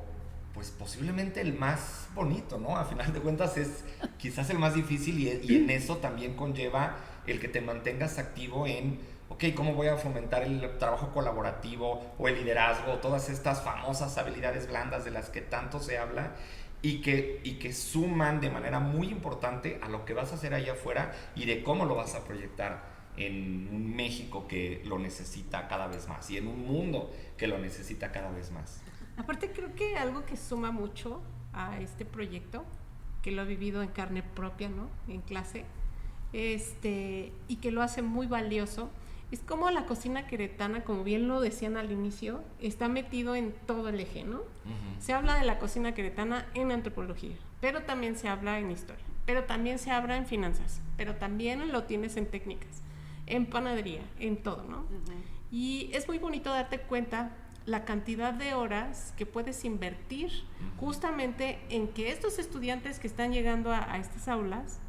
Speaker 4: pues posiblemente el más bonito, ¿no? A final de cuentas es quizás el más difícil y en eso también conlleva el que te mantengas activo en, ok, ¿cómo voy a fomentar el trabajo colaborativo o el liderazgo, todas estas famosas habilidades blandas de las que tanto se habla y que suman de manera muy importante a lo que vas a hacer allá afuera y de cómo lo vas a proyectar en un México que lo necesita cada vez más y en un mundo que lo necesita cada vez más?
Speaker 2: Aparte, creo que algo que suma mucho a este proyecto, que lo he vivido en carne propia, ¿no? En clase, y que lo hace muy valioso, es como la cocina queretana, como bien lo decían al inicio, está metido en todo el eje, ¿no? Se habla de la cocina queretana en antropología, pero también se habla en historia, pero también se habla en finanzas, pero también lo tienes en técnicas, en panadería, en todo, ¿no? Y es muy bonito darte cuenta la cantidad de horas que puedes invertir justamente en que estos estudiantes que están llegando a estas aulas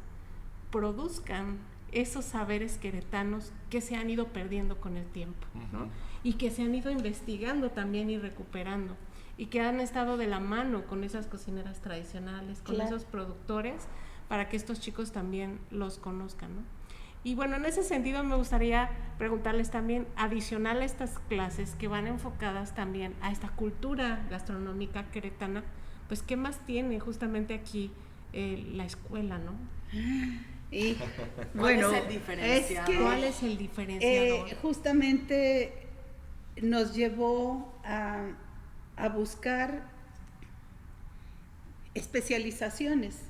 Speaker 2: produzcan esos saberes queretanos que se han ido perdiendo con el tiempo, ¿no? Y que se han ido investigando también y recuperando, y que han estado de la mano con esas cocineras tradicionales, con esos productores, para que estos chicos también los conozcan, ¿no? Y bueno, en ese sentido me gustaría preguntarles también, adicional a estas clases que van enfocadas también a esta cultura gastronómica queretana, pues ¿qué más tiene justamente aquí la escuela, ¿no?
Speaker 3: Y
Speaker 1: bueno,
Speaker 2: ¿cuál es el diferenciador?
Speaker 3: Justamente nos llevó a buscar especializaciones,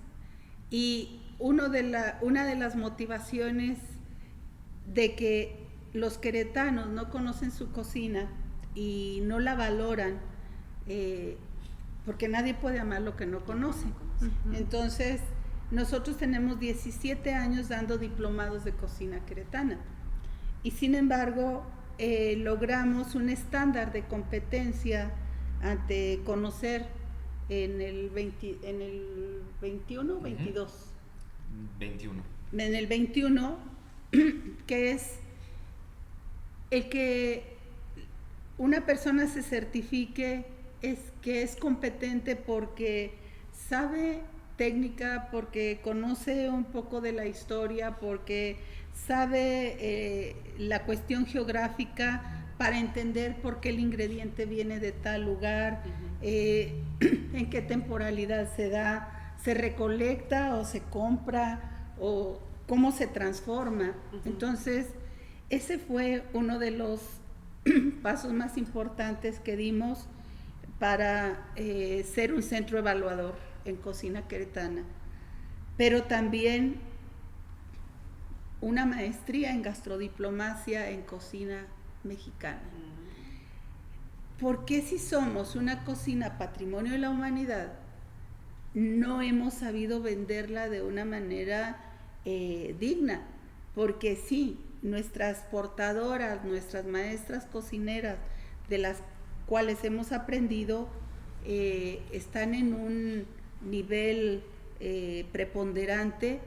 Speaker 3: y una de las motivaciones de que los queretanos no conocen su cocina y no la valoran, porque nadie puede amar lo que no conoce. Entonces, nosotros tenemos 17 años dando diplomados de cocina queretana, y sin embargo logramos un estándar de competencia ante conocer en el 21, 22.
Speaker 4: 21.
Speaker 3: En el 21, que es el que una persona se certifique, es que es competente porque sabe técnica, porque conoce un poco de la historia, porque sabe la cuestión geográfica para entender por qué el ingrediente viene de tal lugar, en qué temporalidad se da, se recolecta o se compra, o cómo se transforma. Entonces, ese fue uno de los pasos más importantes que dimos para ser un centro evaluador en cocina queretana, pero también una maestría en gastrodiplomacia en cocina mexicana. ¿Por qué si somos una cocina patrimonio de la humanidad no hemos sabido venderla de una manera digna? Porque sí, nuestras portadoras, nuestras maestras cocineras, de las cuales hemos aprendido, están en un nivel preponderante,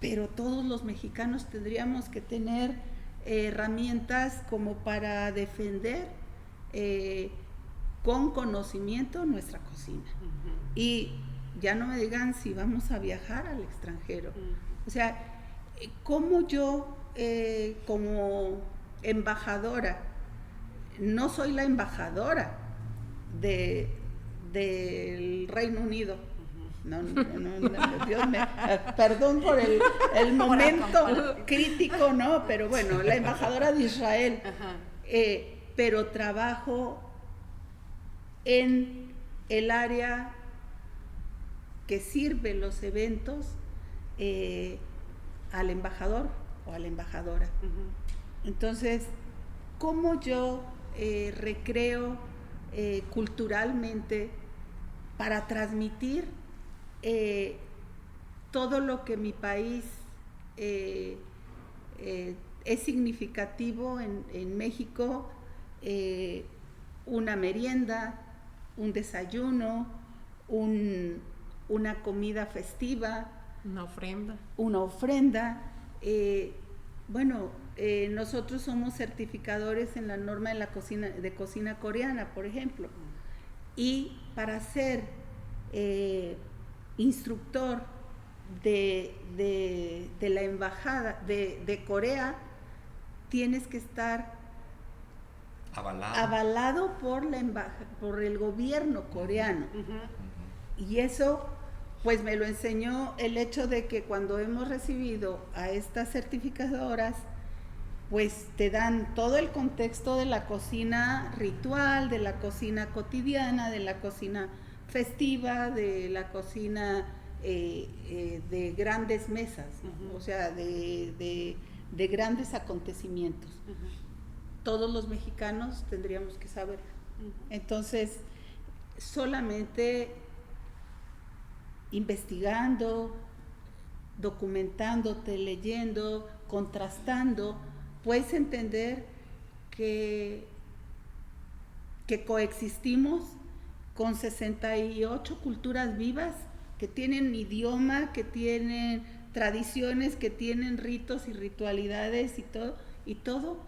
Speaker 3: pero todos los mexicanos tendríamos que tener herramientas como para defender con conocimiento nuestra cocina. Y ya no me digan si vamos a viajar al extranjero. O sea, ¿cómo yo como embajadora, no soy la embajadora del Reino Unido? No, Dios me, perdón por el momento crítico, ¿no? Pero bueno, la embajadora de Israel. Pero trabajo en el área que sirve los eventos al embajador o a la embajadora. Entonces, ¿cómo yo recreo culturalmente para transmitir todo lo que mi país es significativo en México? Una merienda, un desayuno, una comida festiva, una ofrenda. Nosotros somos certificadores en la norma de cocina coreana, por ejemplo, y para ser instructor de la embajada de Corea tienes que estar avalado por el gobierno coreano. Y eso pues me lo enseñó el hecho de que cuando hemos recibido a estas certificadoras, pues te dan todo el contexto de la cocina ritual, de la cocina cotidiana, de la cocina festiva, de la cocina de grandes mesas, o sea, de grandes acontecimientos. Todos los mexicanos tendríamos que saber. Entonces, solamente investigando, documentándote, leyendo, contrastando, puedes entender que coexistimos con 68 culturas vivas que tienen idioma, que tienen tradiciones, que tienen ritos y ritualidades y todo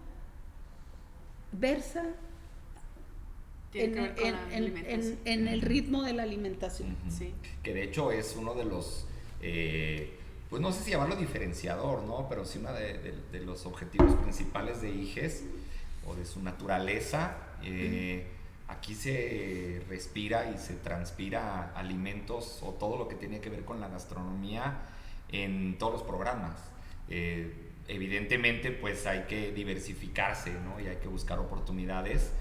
Speaker 3: versa en el ritmo de la alimentación.
Speaker 4: Sí. Que de hecho es uno de los, pues no sé si llamarlo diferenciador, ¿no? Pero sí uno de los objetivos principales de IGES o de su naturaleza. Aquí se respira y se transpira alimentos o todo lo que tiene que ver con la gastronomía en todos los programas. Evidentemente pues hay que diversificarse, ¿no? Y hay que buscar oportunidades,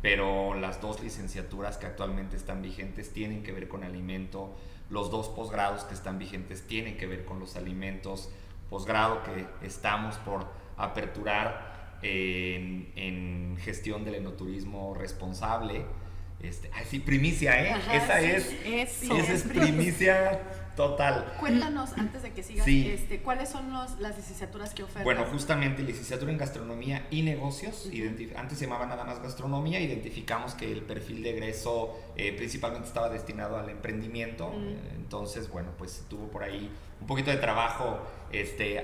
Speaker 4: pero las 2 licenciaturas que actualmente están vigentes tienen que ver con alimento, los 2 posgrados que están vigentes tienen que ver con los alimentos, posgrado que estamos por aperturar en gestión del enoturismo responsable. Sí, primicia, ¿eh?
Speaker 1: Ajá,
Speaker 4: esa
Speaker 1: sí,
Speaker 4: esa es primicia total.
Speaker 1: Cuéntanos, antes de que sigas,
Speaker 4: sí.
Speaker 1: ¿Cuáles son las licenciaturas que ofertan?
Speaker 4: Bueno, justamente licenciatura en gastronomía y negocios. Antes se llamaba nada más gastronomía. Identificamos que el perfil de egreso principalmente estaba destinado al emprendimiento. Entonces, bueno, pues tuvo por ahí un poquito de trabajo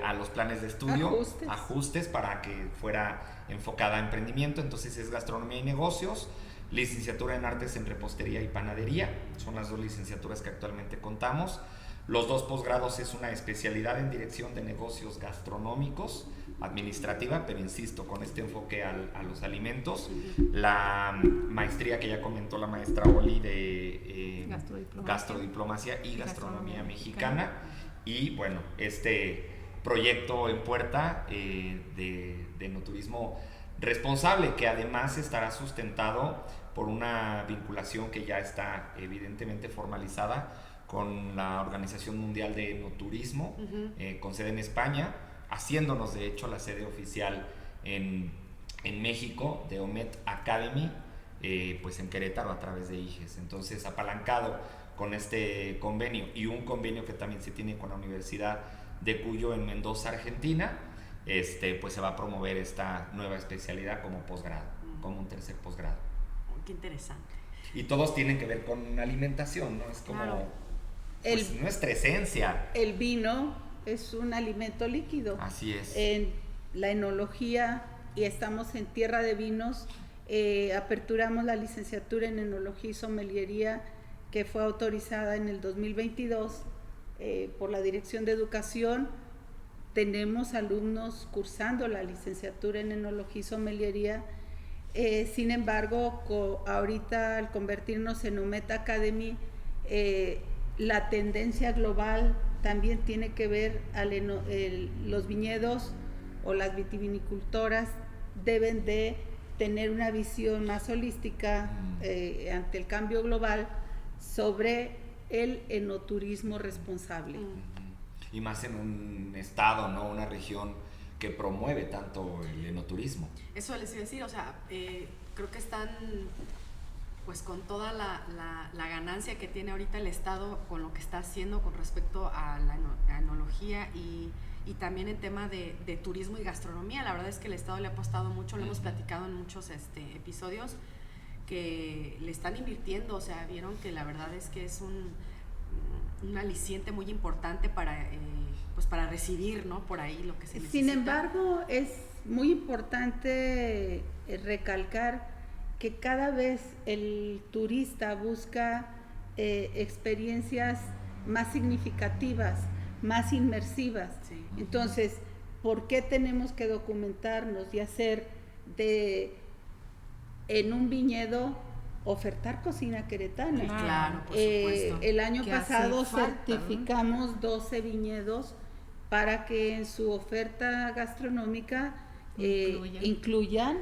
Speaker 4: a los planes de estudio, ajustes para que fuera enfocada a emprendimiento. Entonces es gastronomía y negocios. Licenciatura en artes en repostería y panadería, son las 2 licenciaturas que actualmente contamos. Los 2 posgrados es una especialidad en dirección de negocios gastronómicos, administrativa, pero insisto, con este enfoque a los alimentos. La maestría que ya comentó la maestra Oli de gastrodiplomacia y gastronomía mexicana. Y bueno, este proyecto en puerta de enoturismo responsable, que además estará sustentado por una vinculación que ya está evidentemente formalizada con la Organización Mundial de Enoturismo, con sede en España, haciéndonos de hecho la sede oficial en México de Omet Academy, pues en Querétaro a través de IGES. Entonces, apalancado con este convenio y un convenio que también se tiene con la Universidad de Cuyo en Mendoza, Argentina, pues se va a promover esta nueva especialidad como posgrado, como un tercer posgrado.
Speaker 1: Qué interesante.
Speaker 4: Y todos tienen que ver con alimentación, ¿no? Es como pues, nuestra esencia.
Speaker 3: El vino es un alimento líquido.
Speaker 4: Así es.
Speaker 3: En la enología, y estamos en tierra de vinos, aperturamos la licenciatura en enología y sommeliería, que fue autorizada en el 2022 por la Dirección de Educación. Tenemos alumnos cursando la licenciatura en enología y sommeliería. Sin embargo, ahorita al convertirnos en Omet Academy, la tendencia global también tiene que ver los viñedos o las vitivinicultoras deben de tener una visión más holística ante el cambio global sobre el enoturismo responsable.
Speaker 4: Y más en un estado, ¿no? Una región que promueve tanto el enoturismo.
Speaker 1: Eso les iba a decir, o sea, creo que están pues con toda la ganancia que tiene ahorita el Estado con lo que está haciendo con respecto a la enología y también en tema de turismo y gastronomía. La verdad es que el Estado le ha apostado mucho, lo hemos platicado en muchos episodios, que le están invirtiendo, o sea, vieron que la verdad es que es un aliciente muy importante para recibir, ¿no? Por ahí lo que se necesita.
Speaker 3: Sin embargo, es muy importante recalcar que cada vez el turista busca experiencias más significativas, más inmersivas.
Speaker 1: Sí.
Speaker 3: Entonces, ¿por qué tenemos que documentarnos y hacer en un viñedo ofertar cocina queretana?
Speaker 1: Claro, por supuesto.
Speaker 3: El año
Speaker 2: Que
Speaker 3: pasado
Speaker 2: hace falta,
Speaker 3: certificamos, ¿no?, 12 viñedos para que en su oferta gastronómica incluyan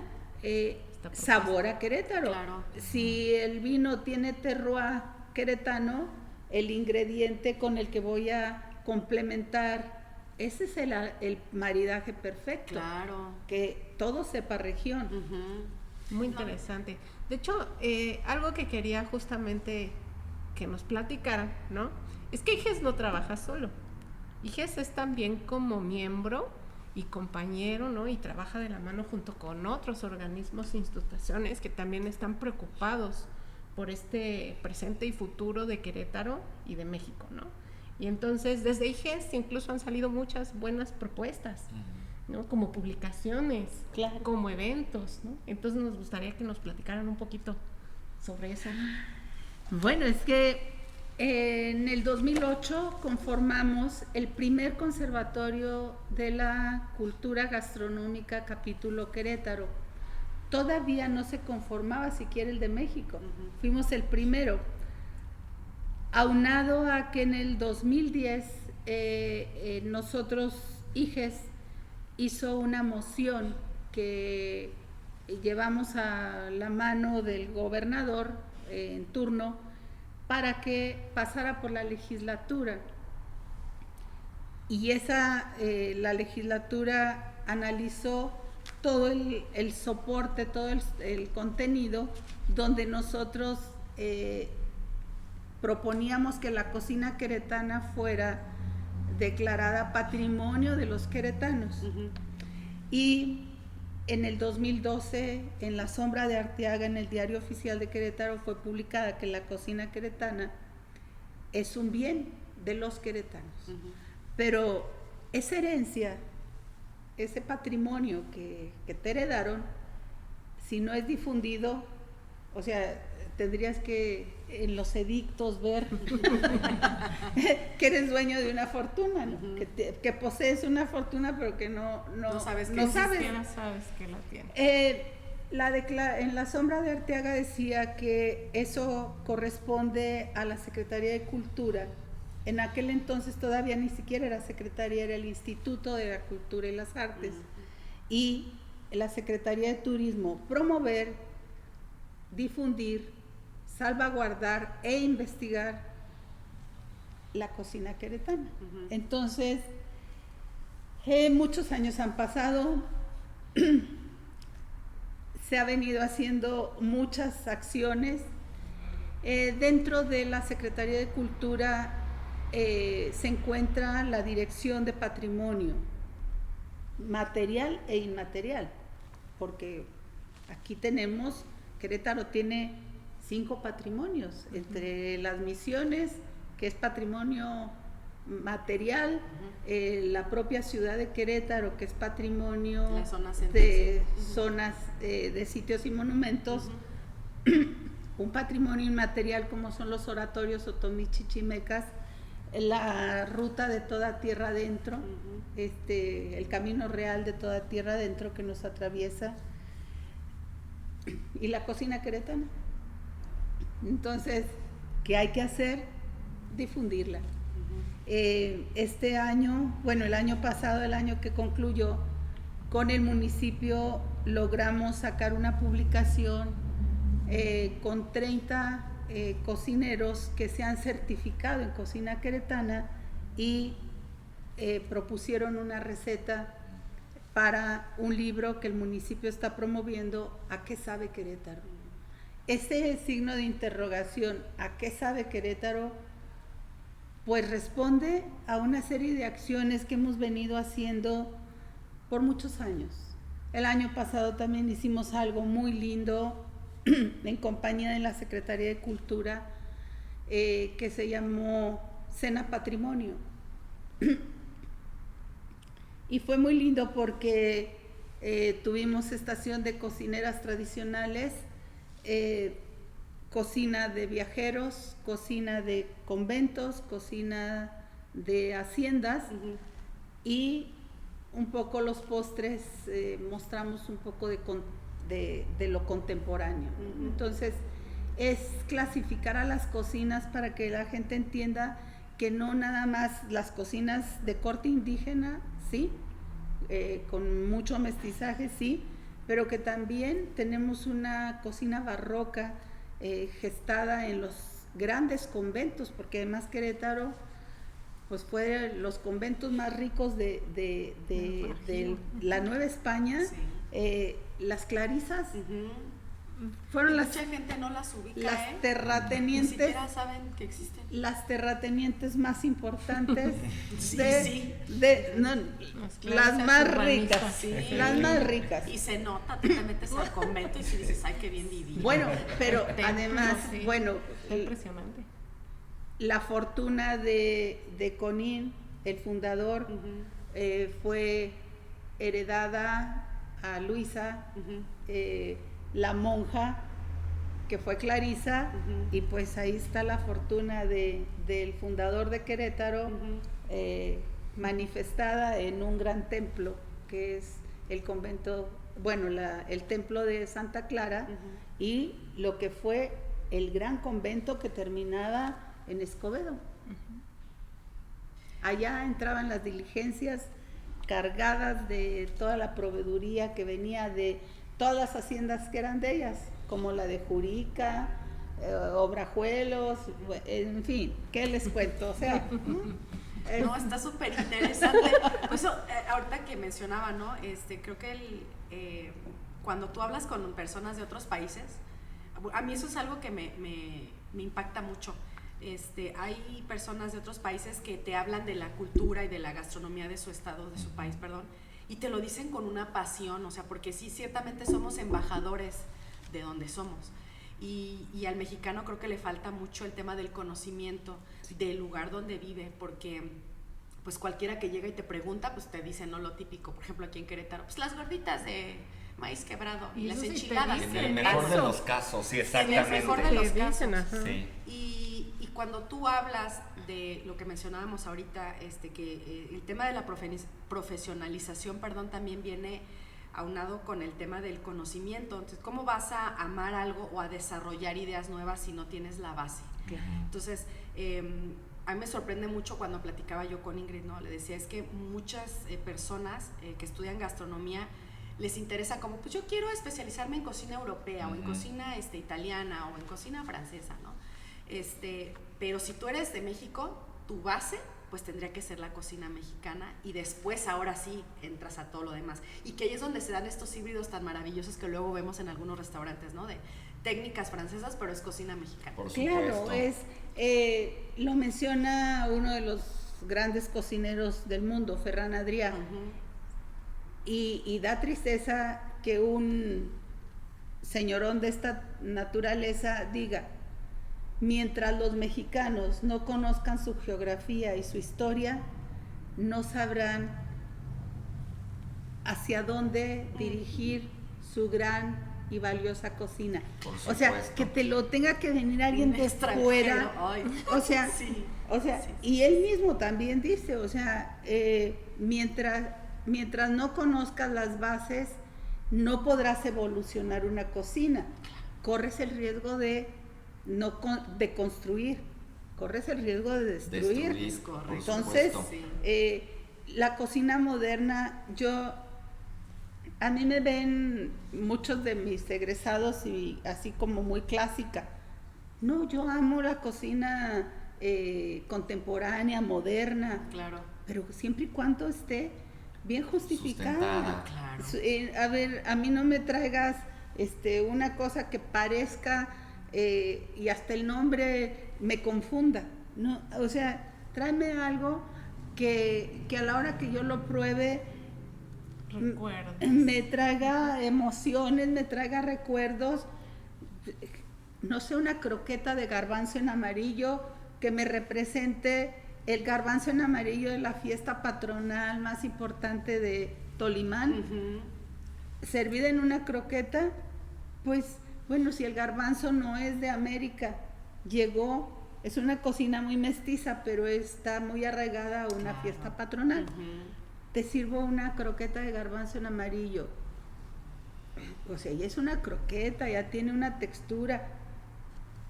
Speaker 3: sabor a Querétaro.
Speaker 1: Claro.
Speaker 3: Si el vino tiene terroir queretano, el ingrediente con el que voy a complementar, ese es el maridaje perfecto.
Speaker 1: Claro.
Speaker 3: Que todo sepa región.
Speaker 2: Muy interesante. De hecho, algo que quería justamente que nos platicaran, ¿no? Es que IGES no trabaja solo. IGES es también como miembro y compañero, ¿no? Y trabaja de la mano junto con otros organismos e instituciones que también están preocupados por este presente y futuro de Querétaro y de México, ¿no? Y entonces desde IGES incluso han salido muchas buenas propuestas, ¿no? Como publicaciones,
Speaker 3: Claro.
Speaker 2: como eventos, ¿no? Entonces nos gustaría que nos platicaran un poquito sobre eso.
Speaker 3: Bueno, es que en el 2008 conformamos el primer conservatorio de la cultura gastronómica capítulo Querétaro. Todavía no se conformaba siquiera el de México. Fuimos el primero. Aunado a que en el 2010 nosotros, IGES, hizo una moción que llevamos a la mano del gobernador en turno para que pasara por la legislatura. Y la legislatura analizó todo el soporte, todo el contenido, donde nosotros proponíamos que la cocina queretana fuera declarada patrimonio de los queretanos. Y en el 2012, en La Sombra de Arteaga, en el Diario Oficial de Querétaro, fue publicada que la cocina queretana es un bien de los queretanos. Pero esa herencia, ese patrimonio que te heredaron, si no es difundido, o sea, tendrías que en los edictos ver que eres dueño de una fortuna, ¿no? Que posees una fortuna, pero que no sabes que
Speaker 2: sabes que la tienes.
Speaker 3: En La Sombra de Arteaga decía que eso corresponde a la Secretaría de Cultura. En aquel entonces todavía ni siquiera era secretaría, era el Instituto de la Cultura y las Artes. Y la Secretaría de Turismo promover difundir, salvaguardar e investigar la cocina queretana. Entonces, muchos años han pasado, se ha venido haciendo muchas acciones. Dentro de la Secretaría de Cultura se encuentra la Dirección de Patrimonio Material e Inmaterial, porque aquí Querétaro tiene 5 patrimonios, entre las misiones, que es patrimonio material, la propia ciudad de Querétaro, que es patrimonio de zonas de sitios y monumentos, un patrimonio inmaterial como son los oratorios otomichichimecas, la ruta de toda tierra adentro, el camino real de toda tierra adentro que nos atraviesa, y la cocina queretana. Entonces, ¿qué hay que hacer? Difundirla. Este año, el año pasado, el año que concluyó, con el municipio logramos sacar una publicación con 30 cocineros que se han certificado en cocina queretana y propusieron una receta para un libro que el municipio está promoviendo, ¿a qué sabe Querétaro? Ese signo de interrogación, ¿a qué sabe Querétaro? Pues responde a una serie de acciones que hemos venido haciendo por muchos años. El año pasado también hicimos algo muy lindo en compañía de la Secretaría de Cultura, que se llamó Cena Patrimonio. Y fue muy lindo porque tuvimos estación de cocineras tradicionales, cocina de viajeros, cocina de conventos, cocina de haciendas, y un poco los postres, mostramos un poco de lo contemporáneo. Entonces, es clasificar a las cocinas para que la gente entienda que no nada más las cocinas de corte indígena, sí, con mucho mestizaje, sí, pero que también tenemos una cocina barroca gestada en los grandes conventos, porque además Querétaro pues fue los conventos más ricos de la Nueva España. Sí. Las clarisas fueron
Speaker 1: mucha gente no las ubica,
Speaker 3: las terratenientes,
Speaker 1: ni siquiera saben que existen.
Speaker 3: Las terratenientes más importantes, las más ricas, sí. Las más ricas.
Speaker 1: Y se nota, tú te metes al convento y si dices, ay, qué bien divino.
Speaker 3: Bueno, pero además,
Speaker 2: sí. Impresionante.
Speaker 3: La fortuna de Conín, el fundador, fue heredada a Luisa, la monja, que fue Clarisa, y pues ahí está la fortuna del fundador de Querétaro, manifestada en un gran templo, que es el convento, el templo de Santa Clara, y lo que fue el gran convento que terminaba en Escobedo. Allá entraban las diligencias cargadas de toda la proveeduría que venía de todas las haciendas que eran de ellas, como la de Jurica, Obrajuelos, en fin, ¿qué les cuento? O sea,
Speaker 1: no, está súper interesante. Por eso, ahorita que mencionaba, ¿no? Creo que cuando tú hablas con personas de otros países, a mí eso es algo que me impacta mucho. Hay personas de otros países que te hablan de la cultura y de la gastronomía de su estado, de su país, perdón, y te lo dicen con una pasión, o sea, porque sí, ciertamente somos embajadores de donde somos. Y al mexicano creo que le falta mucho el tema del conocimiento del lugar donde vive, porque pues cualquiera que llega y te pregunta, pues te dice, no, lo típico, por ejemplo, aquí en Querétaro, pues las gorditas de maíz quebrado y las enchiladas.
Speaker 4: En el mejor de los casos, sí, exactamente.
Speaker 1: En el mejor de los casos.
Speaker 4: Sí.
Speaker 1: Y cuando tú hablas de lo que mencionábamos ahorita, que el tema de la profesionalización, también viene aunado con el tema del conocimiento. Entonces, ¿cómo vas a amar algo o a desarrollar ideas nuevas si no tienes la base? Claro. Entonces, a mí me sorprende mucho cuando platicaba yo con Ingrid, ¿no? Le decía, es que muchas personas que estudian gastronomía les interesa como, pues yo quiero especializarme en cocina europea, o en cocina italiana, o en cocina francesa, ¿no? Pero si tú eres de México, tu base pues tendría que ser la cocina mexicana, y después ahora sí entras a todo lo demás, y que ahí es donde se dan estos híbridos tan maravillosos que luego vemos en algunos restaurantes, ¿no? De técnicas francesas, pero es cocina mexicana.
Speaker 4: Por supuesto.
Speaker 3: Claro, lo menciona uno de los grandes cocineros del mundo, Ferran Adrià, y da tristeza que un señorón de esta naturaleza diga: mientras los mexicanos no conozcan su geografía y su historia, no sabrán hacia dónde dirigir su gran y valiosa cocina.
Speaker 4: O sea,
Speaker 3: que te lo tenga que venir alguien de fuera. O sea,
Speaker 1: sí.
Speaker 3: Y él mismo también dice, mientras no conozcas las bases, no podrás evolucionar una cocina. Corres el riesgo de construir, corres el riesgo de destruir. Entonces, la cocina moderna, a mí me ven muchos de mis egresados y así como muy clásica. No, yo amo la cocina contemporánea, moderna,
Speaker 1: claro,
Speaker 3: pero siempre y cuando esté bien justificada.
Speaker 1: Claro.
Speaker 3: A ver, a mí no me traigas una cosa que parezca y hasta el nombre me confunda, ¿no? O sea, tráeme algo que a la hora que yo lo pruebe me traiga emociones, me traiga recuerdos. No sé, una croqueta de garbanzo en amarillo que me represente el garbanzo en amarillo de la fiesta patronal más importante de Tolimán, servida en una croqueta. Pues bueno, si el garbanzo no es de América, es una cocina muy mestiza, pero está muy arraigada a una fiesta patronal. Te sirvo una croqueta de garbanzo en amarillo. O sea, ya es una croqueta, ya tiene una textura,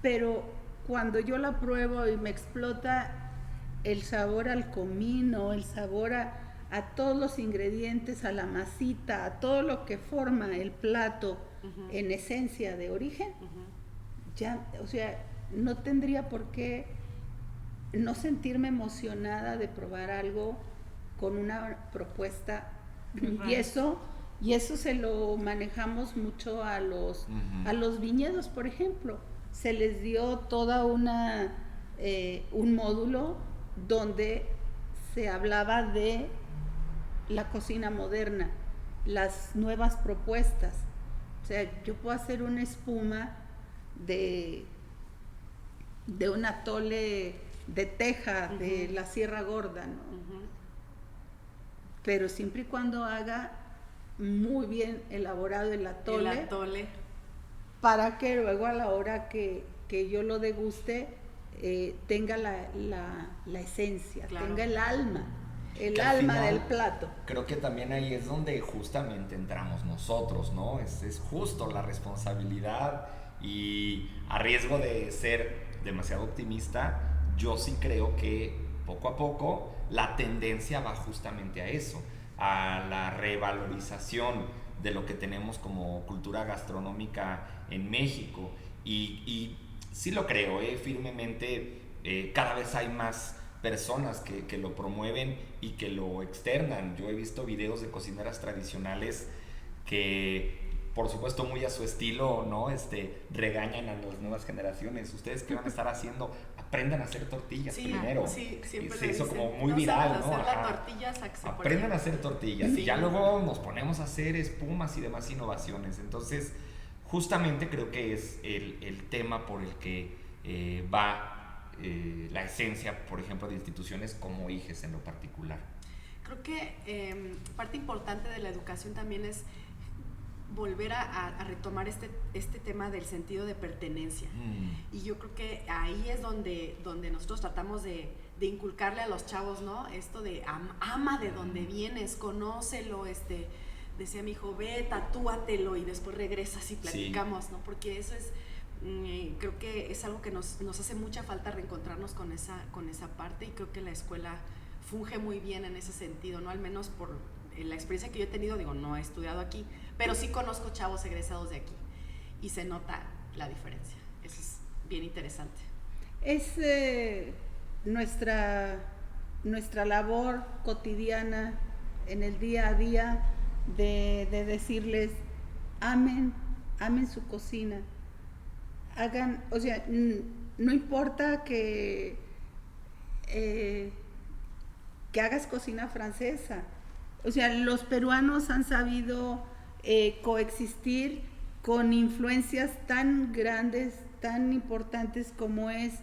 Speaker 3: pero cuando yo la pruebo y me explota el sabor al comino, el sabor a todos los ingredientes, a la masita, a todo lo que forma el plato en esencia de origen, ya, o sea, no tendría por qué no sentirme emocionada de probar algo con una propuesta. Y eso se lo manejamos mucho a los viñedos, por ejemplo. Se les dio toda un módulo donde se hablaba de la cocina moderna, las nuevas propuestas. O sea, yo puedo hacer una espuma de un atole de teja de la Sierra Gorda, ¿no? Pero siempre y cuando haga muy bien elaborado el atole, para que luego a la hora que yo lo deguste tenga la esencia,
Speaker 1: claro,
Speaker 3: tenga el alma del plato.
Speaker 4: Creo que también ahí es donde justamente entramos nosotros, ¿no? Es justo la responsabilidad, y a riesgo de ser demasiado optimista, yo sí creo que poco a poco la tendencia va justamente a eso, a la revalorización de lo que tenemos como cultura gastronómica en México, y sí lo creo, firmemente. Cada vez hay más personas que lo promueven y que lo externan. Yo he visto videos de cocineras tradicionales que, por supuesto, muy a su estilo, ¿no? Regañan a las nuevas generaciones. ¿Ustedes qué van a estar haciendo? Aprendan a hacer tortillas primero.
Speaker 1: Sí, siempre
Speaker 4: se hizo
Speaker 1: dicen,
Speaker 4: como muy viral, ¿no?
Speaker 1: Aprendan
Speaker 4: a hacer tortillas. Sí. Y ya luego nos ponemos a hacer espumas y demás innovaciones. Entonces, justamente creo que es el tema por el que va la esencia, por ejemplo, de instituciones como IGES en lo particular.
Speaker 1: Creo que parte importante de la educación también es volver a retomar este tema del sentido de pertenencia. Y yo creo que ahí es donde nosotros tratamos de inculcarle a los chavos, ¿no? Esto de ama de donde vienes, conócelo, decía mi hijo, ve, tatúatelo y después regresas y platicamos, sí, ¿no? Porque eso es, creo que es algo que nos hace mucha falta reencontrarnos con esa parte, y creo que la escuela funge muy bien en ese sentido, ¿no? Al menos la experiencia que yo he tenido, digo, no he estudiado aquí, pero sí conozco chavos egresados de aquí y se nota la diferencia. Eso es bien interesante.
Speaker 3: Es nuestra labor cotidiana en el día a día de decirles, amen su cocina, hagan, o sea, no importa que hagas cocina francesa, o sea, los peruanos han sabido coexistir con influencias tan grandes, tan importantes como es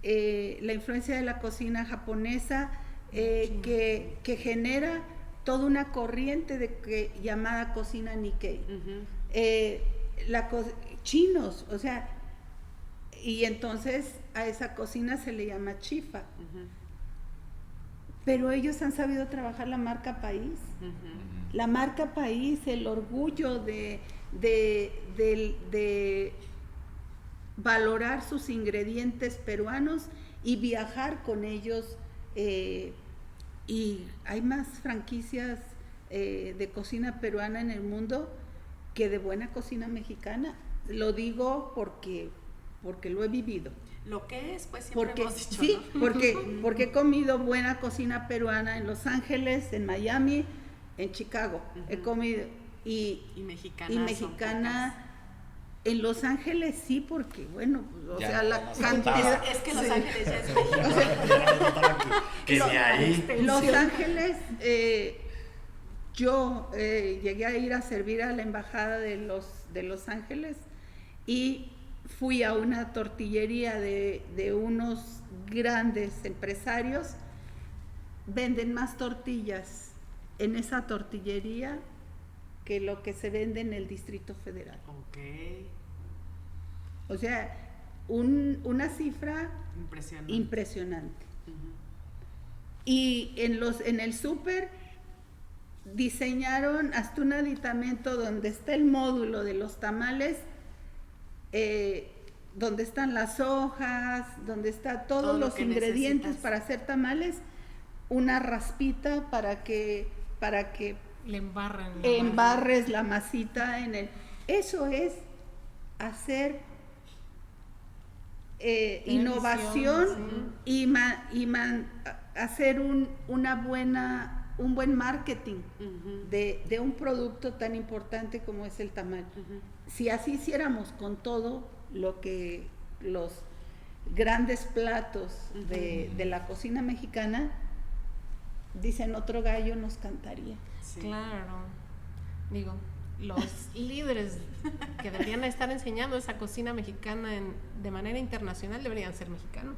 Speaker 3: la influencia de la cocina japonesa, que genera toda una corriente llamada cocina Nikkei. Chinos, o sea, y entonces a esa cocina se le llama chifa. Pero ellos han sabido trabajar la marca país. La marca país, el orgullo de valorar sus ingredientes peruanos y viajar con ellos. Y hay más franquicias de cocina peruana en el mundo que de buena cocina mexicana. Lo digo porque lo he vivido.
Speaker 1: Lo que es, pues siempre hemos dicho,
Speaker 3: sí,
Speaker 1: ¿no?
Speaker 3: porque he comido buena cocina peruana en Los Ángeles, en Miami, en Chicago. He comido y mexicana en Los Ángeles sí, porque bueno, pues, o sea, la cantidad.
Speaker 1: Es que Los Ángeles ya es México.
Speaker 3: Los Ángeles, yo llegué a ir a servir a la embajada de Los Ángeles y fui a una tortillería de unos grandes empresarios. Venden más tortillas en esa tortillería que lo que se vende en el Distrito Federal.
Speaker 1: Okay.
Speaker 3: O sea, una cifra impresionante. Y en el súper diseñaron hasta un aditamento donde está el módulo de los tamales, donde están las hojas, donde está todos los ingredientes para hacer tamales, una raspita para que
Speaker 2: le
Speaker 3: embarres la masita en el. Eso es hacer innovación, sí. y hacer un buen marketing de un producto tan importante como es el tamal. Si así hiciéramos con todo lo que los grandes platos de la cocina mexicana, dicen, otro gallo nos cantaría.
Speaker 2: Sí. Claro, digo, los líderes que deberían estar enseñando esa cocina mexicana de manera internacional deberían ser mexicanos.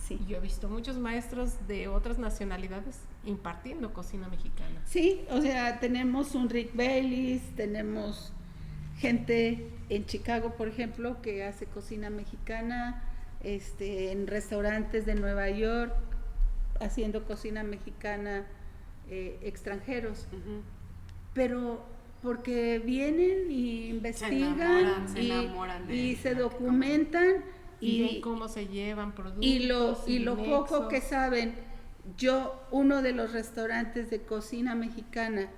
Speaker 2: Sí. Yo he visto muchos maestros de otras nacionalidades impartiendo cocina mexicana.
Speaker 3: Sí, o sea, tenemos un Rick Bayless, tenemos gente en Chicago, por ejemplo, que hace cocina mexicana, en restaurantes de Nueva York, haciendo cocina mexicana, extranjeros. Pero porque vienen y investigan, se enamoran y se documentan
Speaker 2: y cómo se llevan productos
Speaker 3: y lo poco que saben. Uno de los restaurantes de cocina mexicana,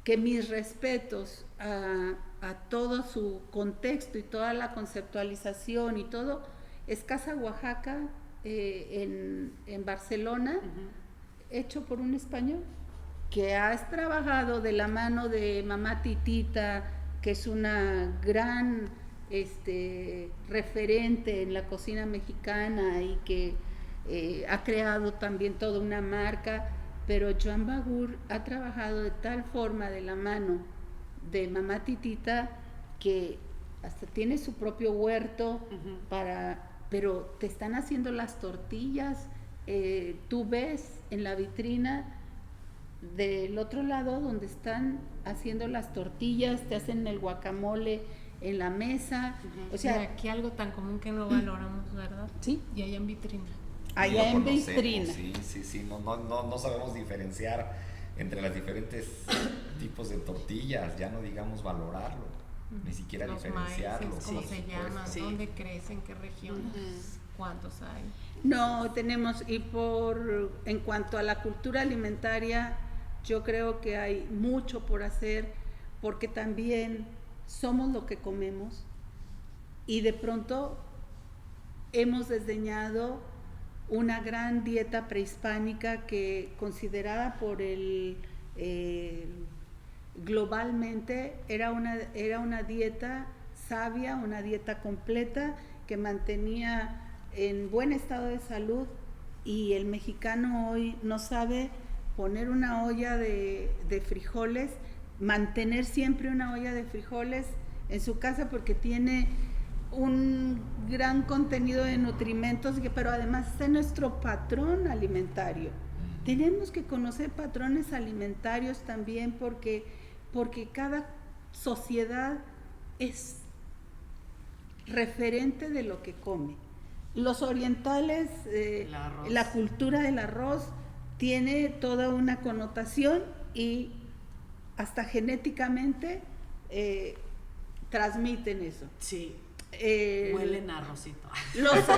Speaker 3: que mis respetos a todo su contexto y toda la conceptualización y todo, es Casa Oaxaca, en Barcelona, hecho por un español que has trabajado de la mano de mamá Titita, que es una gran referente en la cocina mexicana y que ha creado también toda una marca. Pero Joan Bagur ha trabajado de tal forma de la mano de mamá Titita que hasta tiene su propio huerto pero te están haciendo las tortillas. Tú ves en la vitrina del otro lado donde están haciendo las tortillas, te hacen el guacamole en la mesa. O sea,
Speaker 2: aquí algo tan común que no valoramos, ¿verdad?
Speaker 3: Sí.
Speaker 2: Y allá en vitrina.
Speaker 3: Allá en vitrina.
Speaker 4: Sí, no sabemos diferenciar entre los diferentes tipos de tortillas, ya no digamos valorarlo, ni siquiera
Speaker 2: los
Speaker 4: diferenciarlo.
Speaker 2: Maíces, ¿cómo se llaman? ¿Dónde crecen? ¿Qué regiones? ¿Cuántos hay?
Speaker 3: No, tenemos, en cuanto a la cultura alimentaria, Yo creo que hay mucho por hacer porque también somos lo que comemos y de pronto hemos desdeñado una gran dieta prehispánica que considerada por globalmente era una dieta sabia, una dieta completa que mantenía en buen estado de salud, y el mexicano hoy no sabe poner una olla de frijoles, mantener siempre una olla de frijoles en su casa porque tiene un gran contenido de nutrimentos, pero además es nuestro patrón alimentario. Tenemos que conocer patrones alimentarios también porque cada sociedad es referente de lo que come. Los orientales, la cultura del arroz tiene toda una connotación y hasta genéticamente transmiten eso.
Speaker 1: Sí. Huelen a arrocito.
Speaker 2: Los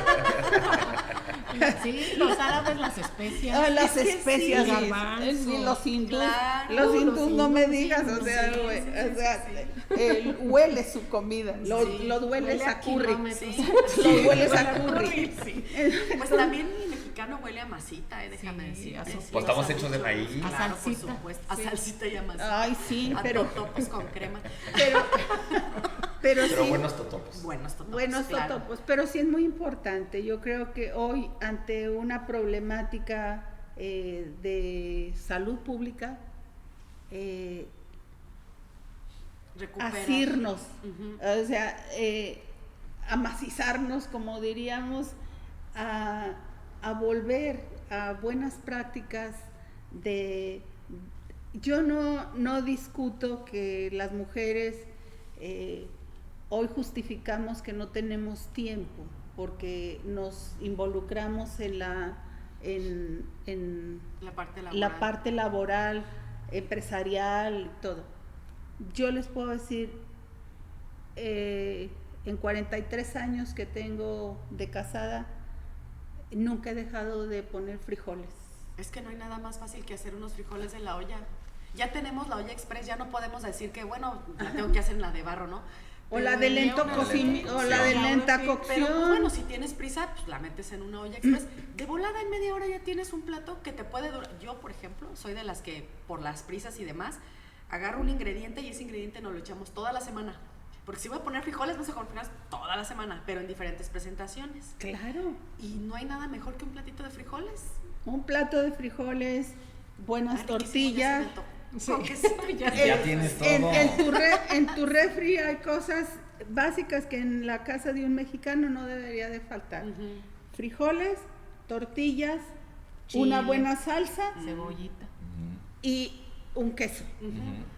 Speaker 2: árabes, las especias.
Speaker 3: Las especias,
Speaker 2: sí,
Speaker 3: los hindús.
Speaker 1: Claro,
Speaker 3: los hindús no me digas, huele su comida. Los hueles a curry. Los hueles a curry.
Speaker 1: Pues también el mexicano huele a masita, déjame decir.
Speaker 4: Pues estamos hechos de maíz.
Speaker 1: Claro, por supuesto. A salsita y a masita.
Speaker 3: Ay, sí,
Speaker 1: pero totopos con crema.
Speaker 3: Pero sí,
Speaker 4: buenos totopos.
Speaker 3: Buenos totopos, pero sí es muy importante. Yo creo que hoy, ante una problemática de salud pública, asirnos, o sea, amacizarnos, como diríamos, a volver a buenas prácticas yo no discuto que las mujeres hoy justificamos que no tenemos tiempo porque nos involucramos en la parte laboral, empresarial, todo. Yo les puedo decir, en 43 años que tengo de casada, nunca he dejado de poner frijoles.
Speaker 1: Es que no hay nada más fácil que hacer unos frijoles en la olla. Ya tenemos la olla express, ya no podemos decir que, bueno, la tengo que hacer en la de barro, ¿no?
Speaker 3: O la de lenta cocción.
Speaker 1: Pero pues, bueno, si tienes prisa, pues la metes en una olla express. De volada en media hora ya tienes un plato que te puede durar. Yo, por ejemplo, soy de las que, por las prisas y demás, agarro un ingrediente y ese ingrediente nos lo echamos toda la semana. Porque si voy a poner frijoles, vamos a comer frijoles toda la semana, pero en diferentes presentaciones.
Speaker 3: Claro.
Speaker 1: Y no hay nada mejor que un platito de frijoles.
Speaker 3: Un plato de frijoles, buenas tortillas.
Speaker 1: Sí.
Speaker 4: Ya tienes todo.
Speaker 3: En tu refri hay cosas básicas que en la casa de un mexicano no debería de faltar. Frijoles, tortillas, chile, una buena salsa,
Speaker 2: cebollita
Speaker 3: y un queso.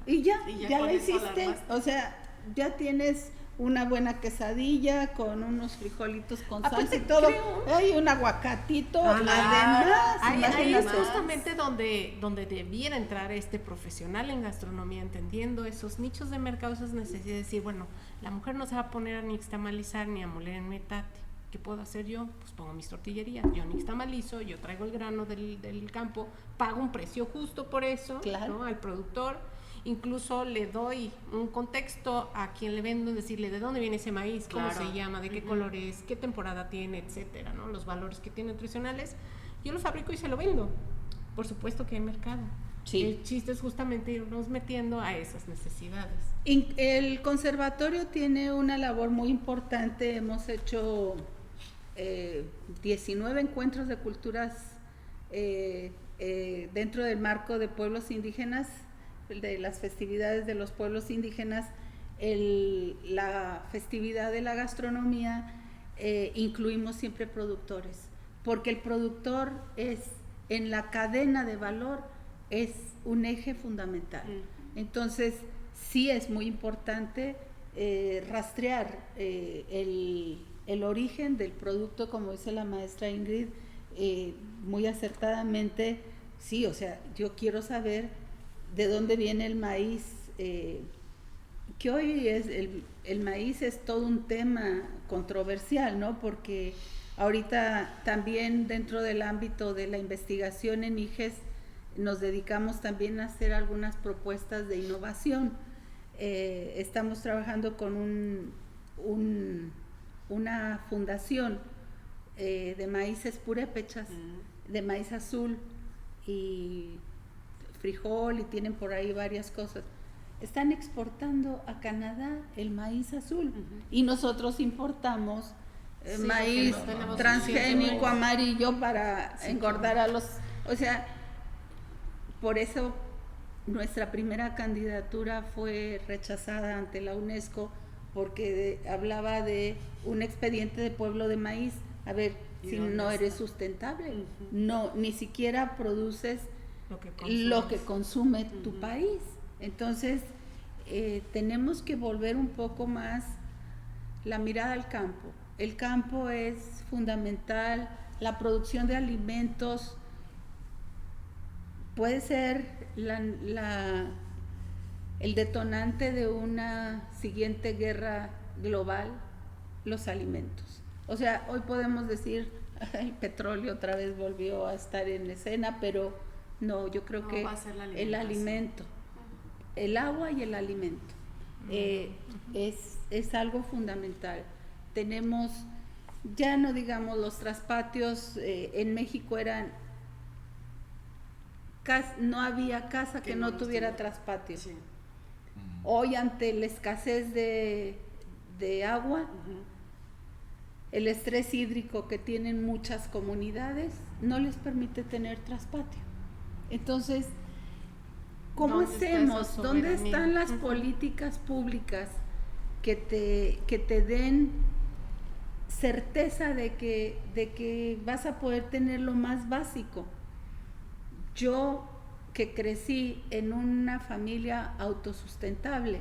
Speaker 3: Y ya la hiciste. O sea, ya tienes una buena quesadilla con unos frijolitos con salsa y todo. Hay un aguacatito. Además,
Speaker 2: ahí es justamente donde debiera entrar este profesional en gastronomía, entendiendo esos nichos de mercado, esas necesidades. De decir, bueno, la mujer no se va a poner a nixtamalizar ni a moler en metate. ¿Qué puedo hacer yo? Pues pongo mis tortillerías. Yo nixtamalizo, yo traigo el grano del campo, pago un precio justo por eso,
Speaker 3: claro,
Speaker 2: ¿no? Al productor. Incluso le doy un contexto a quien le vendo, decirle de dónde viene ese maíz, cómo se llama, de qué color es, qué temporada tiene, etcétera, ¿no? Los valores que tiene nutricionales. Yo lo fabrico y se lo vendo. Por supuesto que hay mercado. Sí. El chiste es justamente irnos metiendo a esas necesidades.
Speaker 3: El conservatorio tiene una labor muy importante. Hemos hecho 19 encuentros de culturas dentro del marco de pueblos indígenas, de las festividades de los pueblos indígenas. La festividad de la gastronomía, incluimos siempre productores, porque el productor es, en la cadena de valor, es un eje fundamental. Entonces sí es muy importante rastrear el origen del producto, como dice la maestra Ingrid muy acertadamente. Sí, o sea, yo quiero saber de dónde viene el maíz, que hoy es el maíz es todo un tema controversial, ¿no? Porque ahorita también dentro del ámbito de la investigación en IGES nos dedicamos también a hacer algunas propuestas de innovación. Estamos trabajando con una fundación de maíces purépechas, de maíz azul y frijol, y tienen por ahí varias cosas. Están exportando a Canadá el maíz azul, y nosotros importamos maíz transgénico amarillo para engordar a los... O sea, por eso nuestra primera candidatura fue rechazada ante la UNESCO, porque hablaba de un expediente de pueblo de maíz. A ver, si no eres sustentable, no, ni siquiera produces lo que consume tu país. Entonces, tenemos que volver un poco más la mirada al campo. El campo es fundamental, la producción de alimentos puede ser el detonante de una siguiente guerra global, los alimentos. O sea, hoy podemos decir, el petróleo otra vez volvió a estar en escena, pero no, yo creo que el alimento, el agua y el alimento es algo fundamental. Tenemos, ya no digamos los traspatios, en México no había casa que no tuviera traspatio. Sí. Hoy, ante la escasez de agua, el estrés hídrico que tienen muchas comunidades no les permite tener traspatio. Entonces, ¿cómo hacemos? ¿Dónde están las políticas públicas que te den certeza de que vas a poder tener lo más básico? Yo, que crecí en una familia autosustentable,